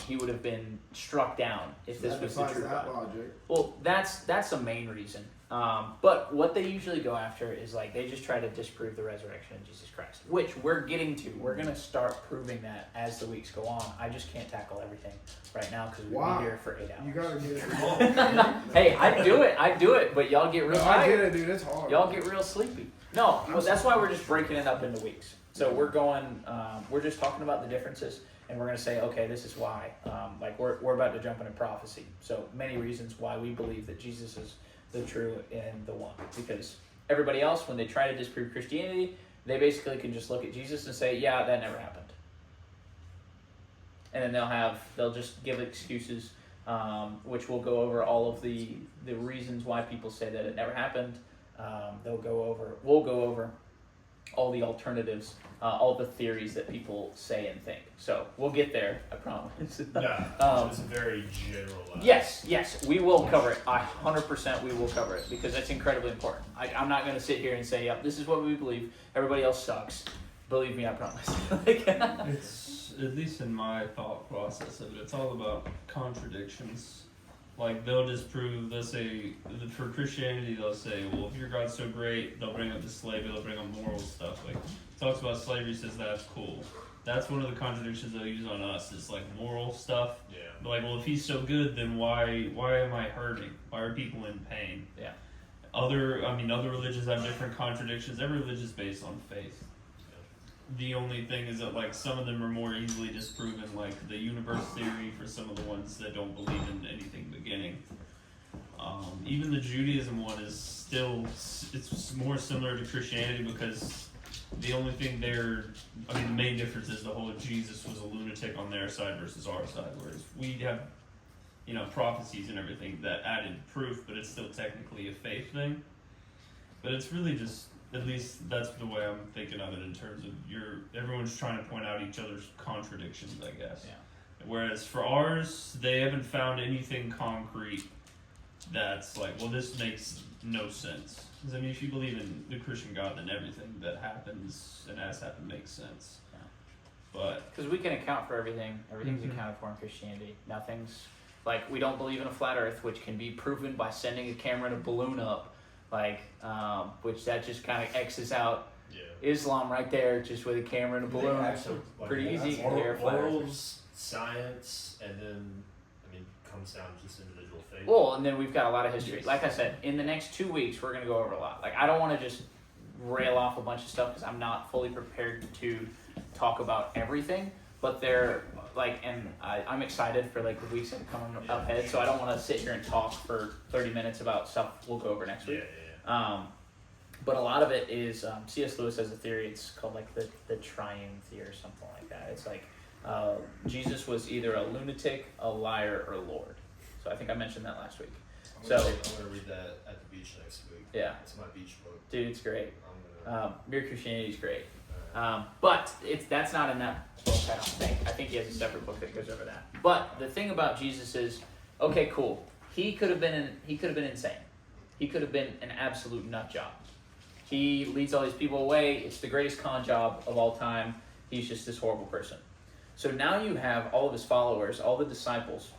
He would have been struck down if this that was the defies true that God. logic. Well, that's the main reason. But what they usually go after is like they just try to disprove the resurrection of Jesus Christ, which we're getting to. We're gonna start proving that as the weeks go on. I just can't tackle everything right now because we'll Wow. be here for 8 hours. You gotta get it. Hey, I do it, but y'all get real No, I get tired. it, dude. It's hard. Y'all get real sleepy. No, well, that's why we're just breaking it up into weeks. So we're going. We're just talking about the differences. And we're going to say, okay, this is why. Like we're about to jump into prophecy. So many reasons why we believe that Jesus is the true and the one. Because everybody else, when they try to disprove Christianity, they basically can just look at Jesus and say, yeah, that never happened. And then they'll just give excuses, which we'll go over all of the reasons why people say that it never happened. We'll go over all the alternatives, all the theories that people say and think. So we'll get there, I promise. Yeah, it's a very general. Yes, we will cover it. 100% we will cover it because that's incredibly important. I'm not going to sit here and say, yep, this is what we believe. Everybody else sucks. Believe me, I promise. It's, at least in my thought process of it, it's all about contradictions. Like, they'll they'll say, for Christianity, they'll say, well, if your God's so great, they'll bring up the slavery, they'll bring up moral stuff. Like, talks about slavery, says that's cool. That's one of the contradictions they'll use on us, is like moral stuff. Yeah. But like, well, if he's so good, then why am I hurting? Why are people in pain? Yeah. Other religions have different contradictions. Every religion is based on faith. The only thing is that like some of them are more easily disproven, like the universe theory for some of the ones that don't believe in anything beginning. Even the Judaism one is still, it's more similar to Christianity because the only thing the main difference is the whole Jesus was a lunatic on their side versus our side, whereas we have, prophecies and everything that added proof, but it's still technically a faith thing. But it's really just, at least that's the way I'm thinking of it in terms of everyone's trying to point out each other's contradictions, I guess. Yeah. Whereas for ours, they haven't found anything concrete that's like, well, this makes no sense. Because, if you believe in the Christian God, then everything that happens and has happened makes sense. But Because we can account for everything. Everything's Mhm. accounted for in Christianity. Nothing's like we don't believe in a flat Earth, which can be proven by sending a camera and a balloon up, which that just kind of X's out Yeah. Islam right there, just with a camera and a balloon. Actually, like, Pretty that's easy to compare flat earthers. morals, science, and then comes down to just individual faith. Well, and then we've got a lot of history. Like I said, in the next 2 weeks, we're going to go over a lot. Like, I don't want to just rail off a bunch of stuff because I'm not fully prepared to talk about everything. But they're and I'm excited for like the weeks that are coming up ahead. So I don't want to sit here and talk for 30 minutes about stuff we'll go over next week. But a lot of it is C.S. Lewis has a theory. It's called like the triune theory or something like that. It's like Jesus was either a lunatic, a liar, or Lord. So I think I mentioned that last week. I'm gonna read that at the beach next week. Yeah, It's my beach book. dude, it's great. Mere Christianity is great. Alright. But that's not in that book, I don't think. I think he has a separate book that goes over that. But the thing about Jesus is, okay, cool. He could have been insane. He could have been an absolute nut job. He leads all these people away. It's the greatest con job of all time. He's just this horrible person. So now you have all of his followers, all the disciples,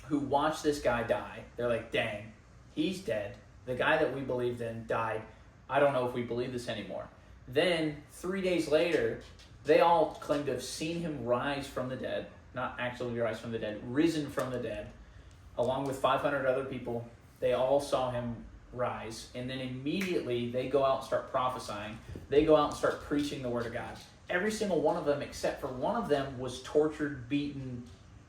who watch this guy die. They're like, dang, he's dead. The guy that we believed in died. I don't know if we believe this anymore. Then 3 days later, they all claim to have seen him rise from the dead. Not actually rise from the dead, risen from the dead. Along with 500 other people, they all saw him rise. And then immediately they go out and start prophesying. They go out and start preaching the word of God. Every single one of them, except for one of them, was tortured, beaten,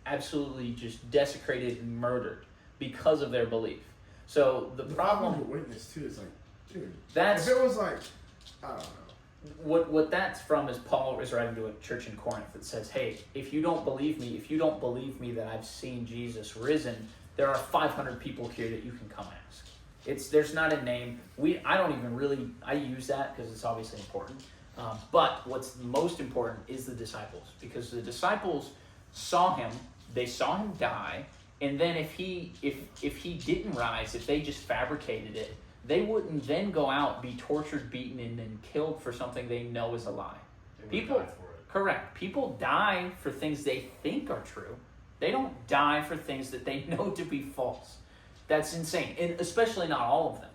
absolutely just desecrated and murdered because of their belief. So the problem, witness too is like, dude, that's if it was like, I don't know. what that's from is Paul is writing to a church in Corinth that says, hey, if you don't believe me that I've seen Jesus risen, there are 500 people here that you can come ask. There's not a name. I use that because it's obviously important. But what's most important is the disciples, because the disciples saw him, they saw him die, and then if he didn't rise, if they just fabricated it, they wouldn't then go out, be tortured, beaten, and then killed for something they know is a lie. People, correct. People die for things they think are true. They don't die for things that they know to be false. That's insane, and especially not all of them.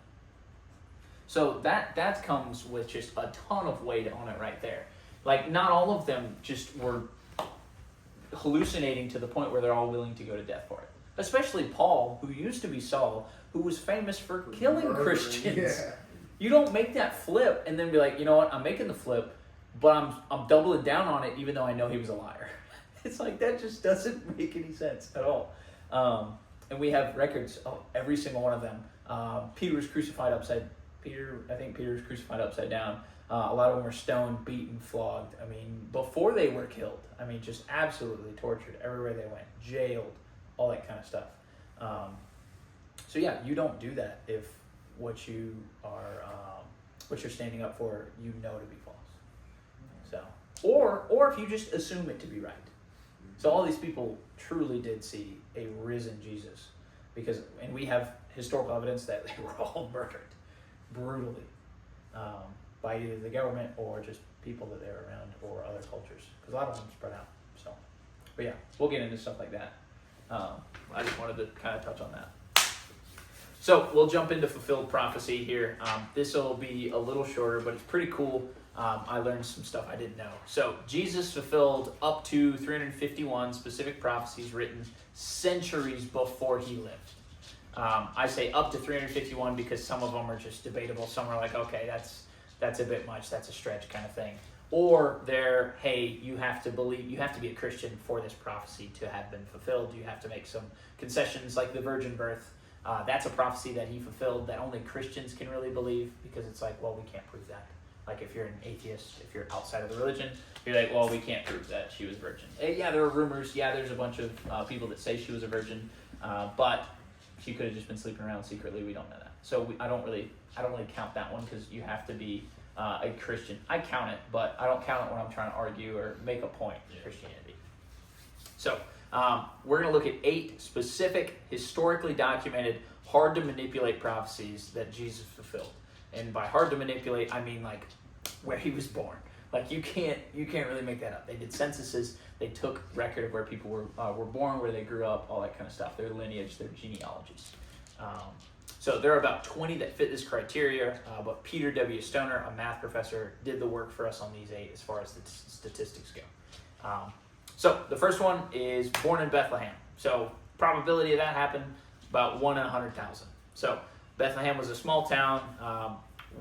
So that comes with just a ton of weight on it right there. Like, not all of them just were hallucinating to the point where they're all willing to go to death for it. Especially Paul, who used to be Saul, who was famous for killing Murdering, Christians. yeah. You don't make that flip and then be like, you know what, I'm making the flip, but I'm doubling down on it even though I know he was a liar. It's like, that just doesn't make any sense at all. And we have records of every single one of them. Peter was crucified upside down. A lot of them were stoned, beaten, flogged. I mean, before they were killed. I mean, just absolutely tortured everywhere they went, jailed, all that kind of stuff. So yeah, you don't do that if what you are, what you're standing up for, you know to be false. So, or if you just assume it to be right. So all these people truly did see a risen Jesus, and we have historical evidence that they were all murdered brutally by either the government or just people that they were around or other cultures, because a lot of them spread out. So, but yeah, we'll get into stuff like that. I just wanted to kind of touch on that. So we'll jump into fulfilled prophecy here. This will be a little shorter, but it's pretty cool. I learned some stuff I didn't know. So Jesus fulfilled up to 351 specific prophecies written centuries before he lived. I say up to 351 because some of them are just debatable. Some are like, okay, that's a bit much, that's a stretch kind of thing. Or they're, hey, you have to be a Christian for this prophecy to have been fulfilled. You have to make some concessions, like the virgin birth. That's a prophecy that he fulfilled that only Christians can really believe, because it's like, well, we can't prove that. Like, if you're an atheist, if you're outside of the religion, you're like, well, we can't prove that she was virgin. Yeah, there are rumors. Yeah, there's a bunch of people that say she was a virgin, but she could have just been sleeping around secretly. We don't know that. So I don't really count that one, because you have to be a Christian. I count it, but I don't count it when I'm trying to argue or make a point in Christianity. So we're going to look at 8 specific, historically documented, hard to manipulate prophecies that Jesus fulfilled. And by hard to manipulate, I mean like where he was born, Like you can't really make that up. They did censuses. They took record of where people were born, where they grew up, all that kind of stuff. Their lineage, their genealogies. So there are about 20 that fit this criteria, but Peter W. Stoner, a math professor, did the work for us on these 8 as far as the statistics go. So the first one is born in Bethlehem. So probability of that happened about 1 in 100,000. So Bethlehem was a small town,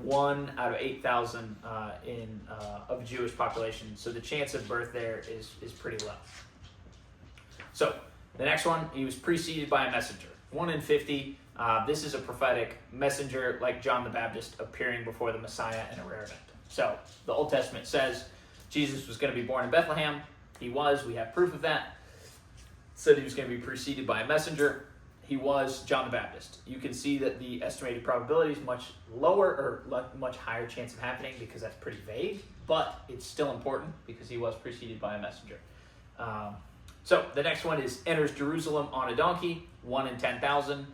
1 out of 8,000 of Jewish population. So the chance of birth there is pretty low. So the next one, he was preceded by a messenger. 1 in 50. This is a prophetic messenger like John the Baptist appearing before the Messiah in a rare event. So the Old Testament says Jesus was going to be born in Bethlehem. He was. We have proof of that. Said he was going to be preceded by a messenger. He was John the Baptist. You can see that the estimated probability is much lower or much higher chance of happening because that's pretty vague, but it's still important because he was preceded by a messenger. So the next one is enters Jerusalem on a donkey, 1 in 10,000.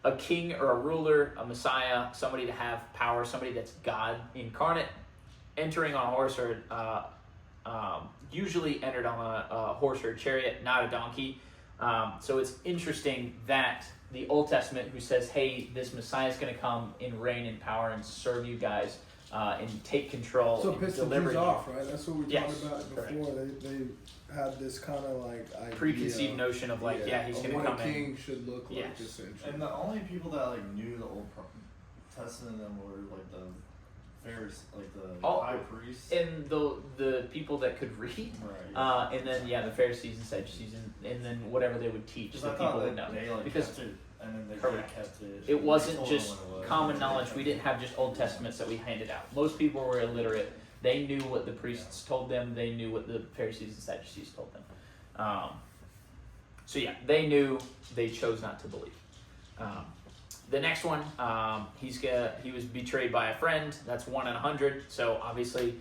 A king or a ruler, a Messiah, somebody to have power, somebody that's God incarnate, entering on a horse or usually entered on a horse or a chariot, not a donkey. So it's interesting that the Old Testament, who says, hey, this Messiah is going to come in reign and power and serve you guys and take control So and piss the deliver Jews you. off, right? That's what we Yes, talked about before. They had this kind of like idea, Preconceived notion of like, yeah, he's of going to what come a in. king should look like, Yes. essentially. And the only people that like knew the Old Testament then were like the Pharisees, like the high priests. And the people that could read, Right. and then the Pharisees and Sadducees, and then whatever they would teach, Because so I people thought would that know. they like Because kept it, and then they correct. kept it. It They wasn't told just them what it was, common and they knowledge. kept We it. didn't have just Old Testaments that we handed out. Most people were illiterate. They knew what the priests told them. They knew what the Pharisees and Sadducees told them. So yeah, they knew. They chose not to believe. The next one, he was betrayed by a friend. That's 1 in 100. So obviously,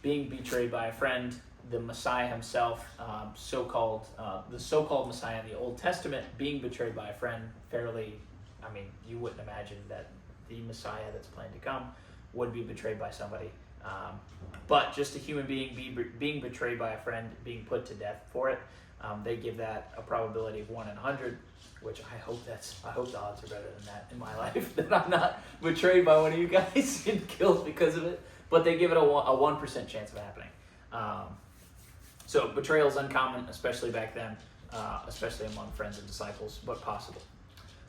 being betrayed by a friend, the Messiah himself, the so-called Messiah in the Old Testament, being betrayed by a friend, you wouldn't imagine that the Messiah that's planned to come would be betrayed by somebody. But just a human being being betrayed by a friend, being put to death for it, they give that a probability of 1 in 100, which I hope the odds are better than that in my life, that I'm not betrayed by one of you guys and killed because of it. But they give it a 1% chance of happening. So betrayal is uncommon, especially back then, especially among friends and disciples, but possible.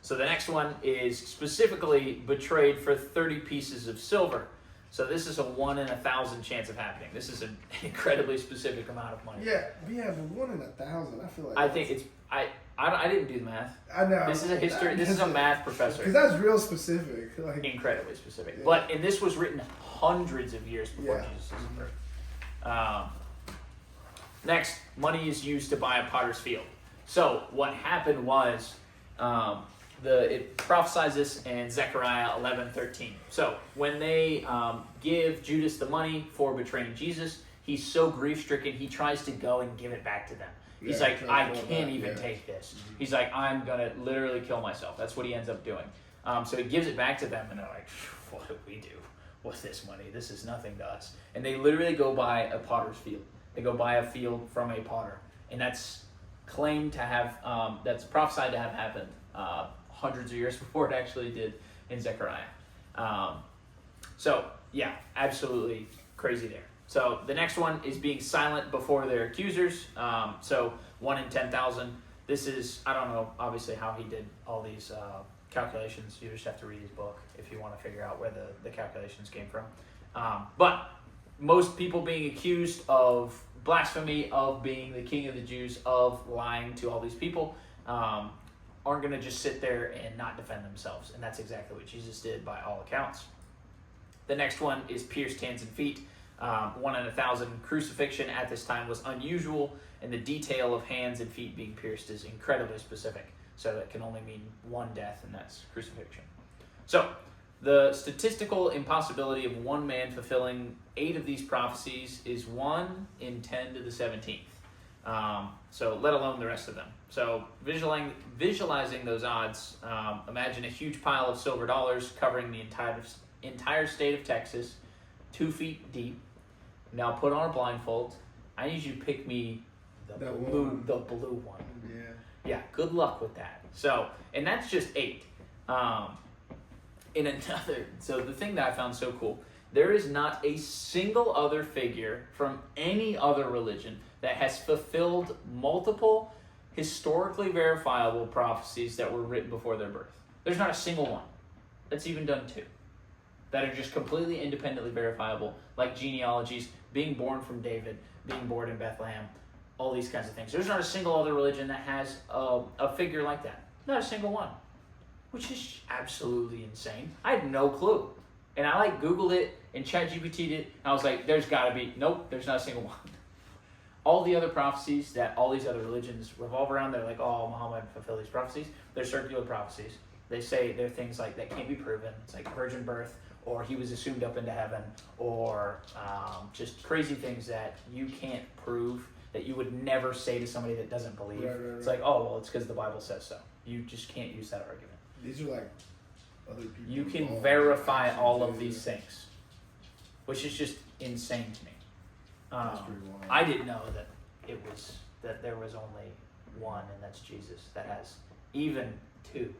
So the next one is specifically betrayed for 30 pieces of silver. So this is a 1 in 1,000 chance of happening. This is an incredibly specific amount of money. Yeah, but 1 in 1,000. I feel like I think it's I didn't do the math. I know. This is a history. This is a math professor. Because that's real specific. Like, Incredibly specific. Yeah. And this was written hundreds of years before Yeah. Jesus' birth. Next, money is used to buy a potter's field. So what happened was, it prophesies this in Zechariah 11:13. So when they give Judas the money for betraying Jesus, he's so grief-stricken, he tries to go and give it back to them. He's Yeah, like, try I to pull it can't back, even yeah. take this. He's like, I'm going to literally kill myself. That's what he ends up doing. So he gives it back to them, and they're like, what do we do with this money? This is nothing to us. And they literally go buy a potter's field. They go buy a field from a potter. And that's claimed to have, that's prophesied to have happened hundreds of years before it actually did in Zechariah. So, yeah, absolutely crazy there. So the next one is being silent before their accusers. So 1 in 10,000. This is, I don't know, obviously, how he did all these calculations. You just have to read his book if you want to figure out where the calculations came from. But most people being accused of blasphemy, of being the king of the Jews, of lying to all these people, aren't going to just sit there and not defend themselves. And that's exactly what Jesus did by all accounts. The next one is pierced hands and feet. 1 in 1,000. Crucifixion at this time was unusual, and the detail of hands and feet being pierced is incredibly specific. So that can only mean one death, and that's crucifixion. So the statistical impossibility of one man fulfilling 8 of these prophecies is 1 in 10 to the 17th. So let alone the rest of them. So visualizing those odds, imagine a huge pile of silver dollars covering the entire state of Texas, 2 feet deep. Now put on a blindfold. I need you to pick me the That blue one. one. Yeah. Yeah, good luck with that. So, and that's just 8. In another, so the thing that I found so cool, there is not a single other figure from any other religion that has fulfilled multiple historically verifiable prophecies that were written before their birth. There's not a single one that's even done 2 that are just completely independently verifiable, like genealogies, being born from David, being born in Bethlehem, all these kinds of things. There's not a single other religion that has a figure like that. Not a single one. Which is absolutely insane. I had no clue. And I Googled it and ChatGPT'd it, and I was like, there's gotta be, nope, there's not a single one. All the other prophecies that all these other religions revolve around, they're like, oh, Muhammad fulfilled these prophecies. They're circular prophecies. They say they're things like that can't be proven. It's like virgin birth, or he was assumed up into heaven, or just crazy things that you can't prove, that you would never say to somebody that doesn't believe. Right. It's like, oh, well, it's because the Bible says so. You just can't use that argument. These are like other people. You can involved. verify all of these things, which is just insane to me. That's pretty wild. I didn't know that there was only one, and that's Jesus, that has even 2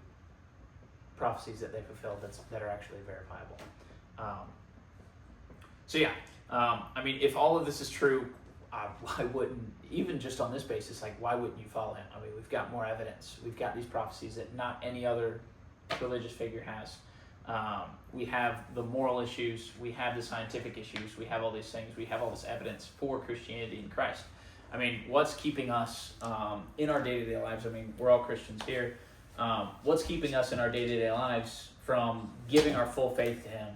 prophecies that they fulfilled that are actually verifiable. I mean, if all of this is true, why wouldn't, even just on this basis, why wouldn't you follow him? I mean, we've got more evidence. We've got these prophecies that not any other religious figure has. We have the moral issues. We have the scientific issues. We have all these things. We have all this evidence for Christianity in Christ. I mean, what's keeping us in our day-to-day lives? I mean, we're all Christians here. What's keeping us in our day-to-day lives from giving our full faith to him,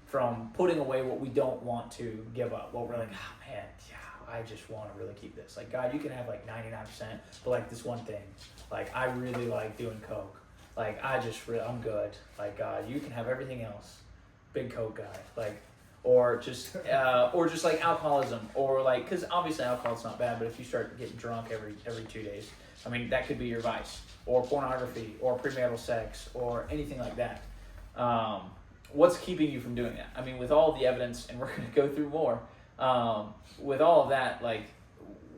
from putting away what we don't want to give up? What we're like, oh man, yeah, I just want to really keep this. God, you can have 99%, but this one thing, I really like doing coke. I'm good. God, you can have everything else. Big coke guy. Or just alcoholism, or because obviously alcohol's not bad, but if you start getting drunk every 2 days, I mean, that could be your vice, or pornography, or premarital sex, or anything like that. What's keeping you from doing that? I mean, with all the evidence, and we're going to go through more, with all of that,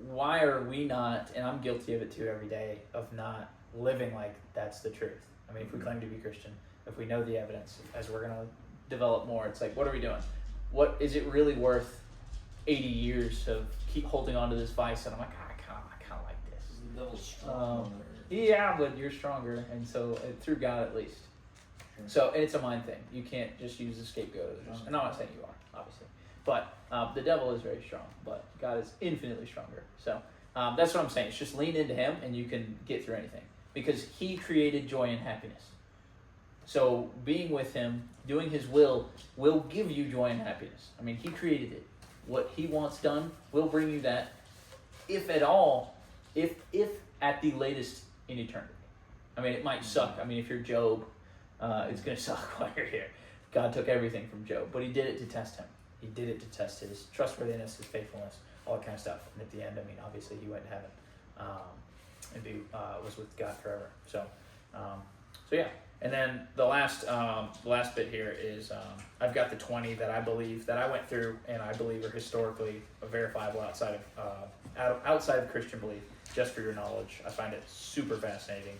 why are we not, and I'm guilty of it too every day, of not living like that's the truth? I mean, if we claim to be Christian, if we know the evidence, as we're going to develop more, it's what are we doing? What is it really worth 80 years of keep holding on to this vice? And I'm like, I kind of like this. The devil's strong. Yeah, but you're stronger, and so through God at least. So, and it's a mind thing. You can't just use the scapegoat. And I'm not saying you are, obviously, but the devil is very strong, but God is infinitely stronger. So that's what I'm saying. It's just lean into him, and you can get through anything, because he created joy and happiness. So being with him, doing his will give you joy and happiness. I mean, he created it. What he wants done will bring you that, if at all, if at the latest in eternity. I mean, it might suck. I mean, if you're Job, it's going to suck while you're here. God took everything from Job, but he did it to test him. He did it to test his trustworthiness, his faithfulness, all that kind of stuff. And at the end, I mean, obviously he went to heaven and was with God forever. So yeah. And then the last bit here is I've got the 20 that I believe that I went through and I believe are historically verifiable outside of Christian belief. Just for your knowledge, I find it super fascinating.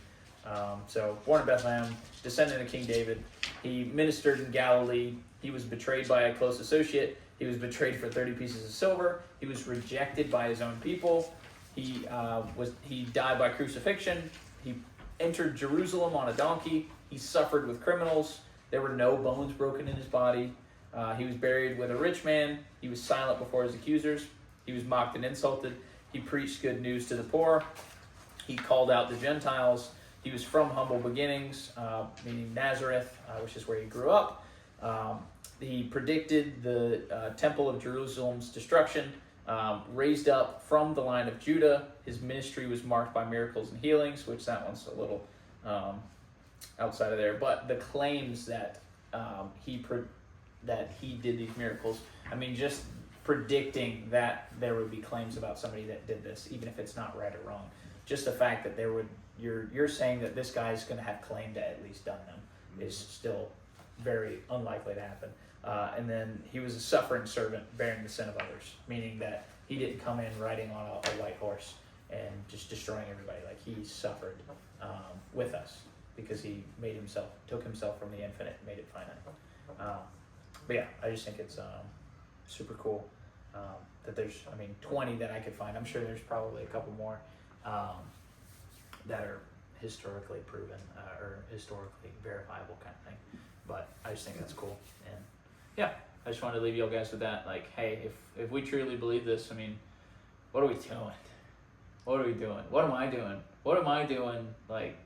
So born in Bethlehem, descendant of King David, he ministered in Galilee. He was betrayed by a close associate. He was betrayed for 30 pieces of silver. He was rejected by his own people. He died by crucifixion. He entered Jerusalem on a donkey. He suffered with criminals. There were no bones broken in his body. He was buried with a rich man. He was silent before his accusers. He was mocked and insulted. He preached good news to the poor. He called out the Gentiles. He was from humble beginnings, meaning Nazareth, which is where he grew up. He predicted the temple of Jerusalem's destruction, raised up from the line of Judah. His ministry was marked by miracles and healings, which that one's a little outside of there. But the claims that he did these miracles, I mean, just predicting that there would be claims about somebody that did this, even if it's not right or wrong. Just the fact that you're saying that this guy's going to have claim to at least done them is still very unlikely to happen. And then he was a suffering servant bearing the sin of others, meaning that he didn't come in riding on a white horse and just destroying everybody. Like he suffered with us because he took himself from the infinite and made it finite. But yeah, I just think it's super cool that there's, 20 that I could find. I'm sure there's probably a couple more that are historically proven or historically verifiable kind of thing. But I just think that's cool. And yeah, I just wanted to leave you guys with that. Like, hey, if we truly believe this, what are we doing? What are we doing? What am I doing? What am I doing? Like,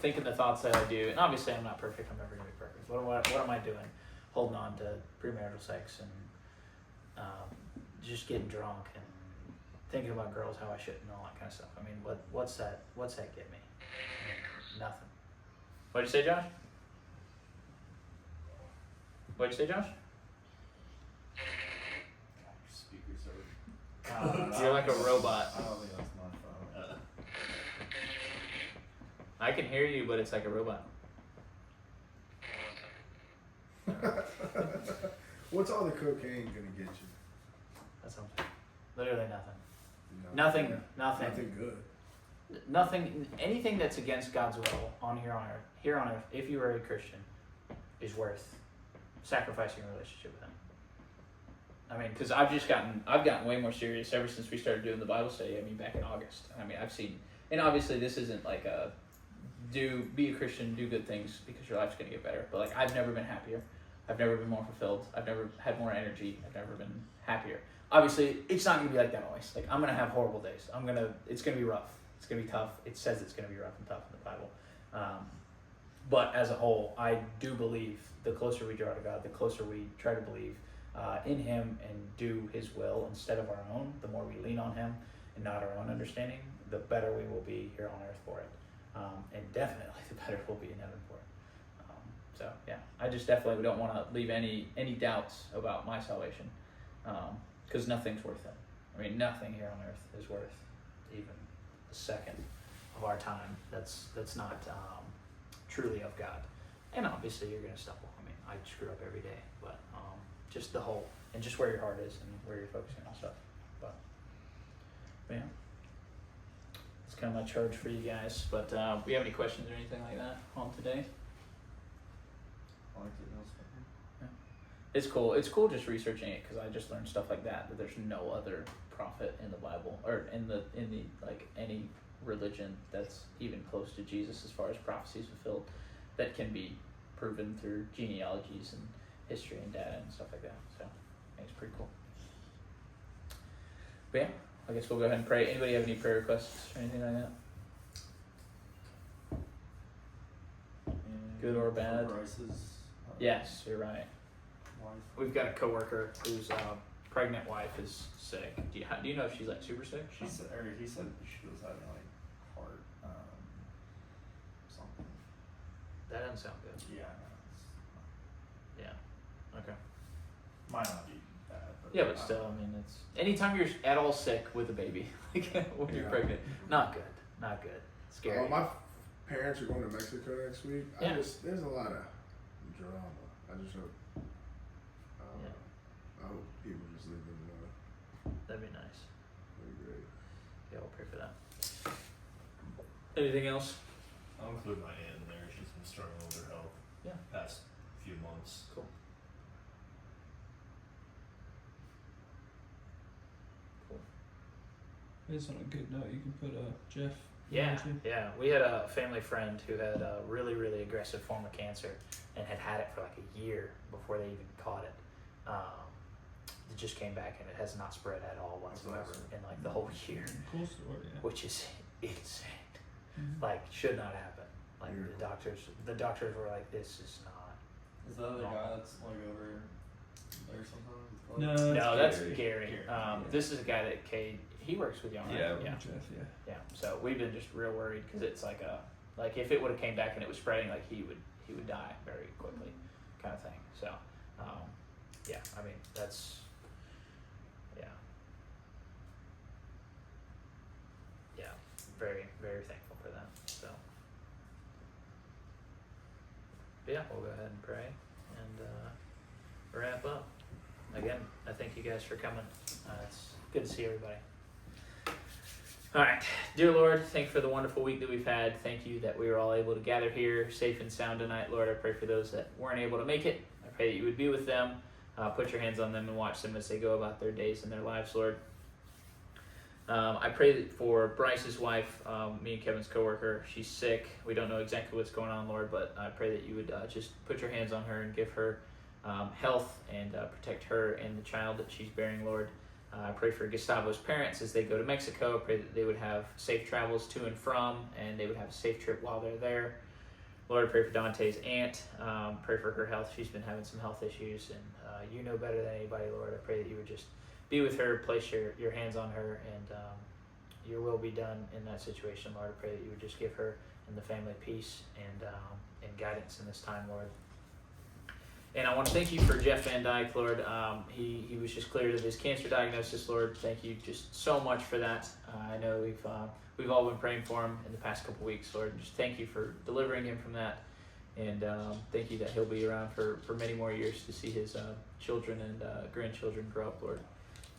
thinking the thoughts that I do. And obviously, I'm not perfect. I'm never going to be perfect. What am I doing? Holding on to premarital sex and just getting drunk and thinking about girls how I shouldn't and all that kind of stuff. What's that get me? Nothing. What'd you say, Josh? What'd you say, Josh? Speakers are. You're like a robot. I don't think that's my phone. I can hear you, but it's like a robot. What's all the cocaine gonna get you? That's something. Literally nothing. No. Nothing. Nothing good. Nothing. Anything that's against God's will here on earth, if you are a Christian, is worth sacrificing a relationship with Him. Because I've gotten way more serious ever since we started doing the Bible study. Back in August. I've seen, and obviously this isn't like be a Christian, do good things because your life's gonna get better. But like I've never been happier. I've never been more fulfilled. I've never had more energy. I've never been happier. Obviously, it's not gonna be like that always. Like I'm gonna have horrible days. It's gonna be rough. It's gonna be tough. It says it's gonna be rough and tough in the Bible. But as a whole, I do believe the closer we draw to God, the closer we try to believe in Him and do His will instead of our own, the more we lean on Him and not our own understanding, the better we will be here on earth for it. And definitely the better we'll be in heaven for it. So yeah, I just definitely don't want to leave any doubts about my salvation, because nothing's worth it. Nothing here on earth is worth even a second of our time. That's not truly of God. And obviously you're gonna stumble. I screw up every day, but just the whole and just where your heart is and where you're focusing on stuff. But yeah, it's kind of my charge for you guys. But we have any questions or anything like that on today? I like to know something. It's cool. It's cool just researching it because I just learned stuff like that. That there's no other prophet in the Bible or in the like any religion that's even close to Jesus as far as prophecies fulfilled that can be proven through genealogies and history and data and stuff like that. So I think it's pretty cool. But yeah, I guess we'll go ahead and pray. Anybody have any prayer requests or anything like that? And Good or bad? Bryce's, Yes, you're right. wife. We've got a coworker whose pregnant wife is sick. Do you know if she's like super sick? He said she was having like heart something. That doesn't sound good. Yeah, no, Yeah. Okay. might not be bad. But Yeah, but still, it's anytime you're at all sick with a baby, like when you're Yeah. pregnant, not good. Not good. Scary. My parents are going to Mexico next week. Yeah. There's a lot of drama. I just hope. Yeah. I hope people just leave them alone. That'd be nice. That'd be great. Yeah, we'll pray for that. Anything else? I'll include my aunt in there. She's been struggling with her health Yeah. past few months. Cool. Cool. I guess on a good note, you can put Jeff. Yeah, yeah. We had a family friend who had a really, really aggressive form of cancer and had it for like a year before they even caught it. It just came back and it has not spread at all whatsoever in like the whole year, Cool story. Yeah. which is insane. Mhm. Like, should not happen. Like Yeah. the doctors were like, this is not. Is that the No. guy that's like over there sometimes? No, No, that's that's Gary. Gary. Gary. This is a guy that he works with Young. Right? Yeah, yeah. Jeff. Yeah. Yeah, so we've been just real worried because it's like if it would have came back and it was spreading, like he would die very quickly, kind of thing. So, yeah, that's, yeah, very, very thankful for that. So, yeah, we'll go ahead and pray and wrap up. Again, I thank you guys for coming. It's good to see everybody. All right, dear Lord, thank you for the wonderful week that we've had. Thank you that we were all able to gather here safe and sound tonight. Lord, I pray for those that weren't able to make it. I pray that you would be with them. Put your hands on them and watch them as they go about their days and their lives, Lord. I pray that for Bryce's wife, me and Kevin's coworker. She's sick. We don't know exactly what's going on, Lord, but I pray that you would just put your hands on her and give her health and protect her and the child that she's bearing, Lord. I pray for Gustavo's parents as they go to Mexico. I pray that they would have safe travels to and from, and they would have a safe trip while they're there. Lord, I pray for Dante's aunt. Pray for her health. She's been having some health issues, and you know better than anybody, Lord. I pray that you would just be with her, place your hands on her, and your will be done in that situation, Lord. I pray that you would just give her and the family peace and guidance in this time, Lord. And I want to thank you for Jeff Van Dyke, Lord. He was just cleared of his cancer diagnosis, Lord. Thank you just so much for that. I know we've all been praying for him in the past couple weeks, Lord. Just thank you for delivering him from that. And thank you that he'll be around for many more years to see his children and grandchildren grow up, Lord.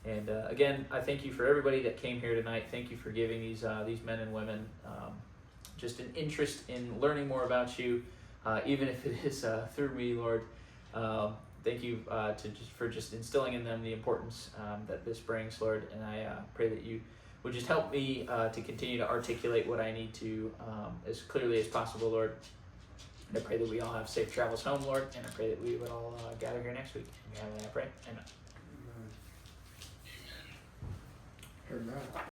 And again, I thank you for everybody that came here tonight. Thank you for giving these men and women just an interest in learning more about you, even if it is through me, Lord. Thank you for just instilling in them the importance that this brings, Lord. And I pray that you would just help me to continue to articulate what I need to as clearly as possible, Lord. And I pray that we all have safe travels home, Lord. And I pray that we would all gather here next week. And I pray. Amen. Heard that.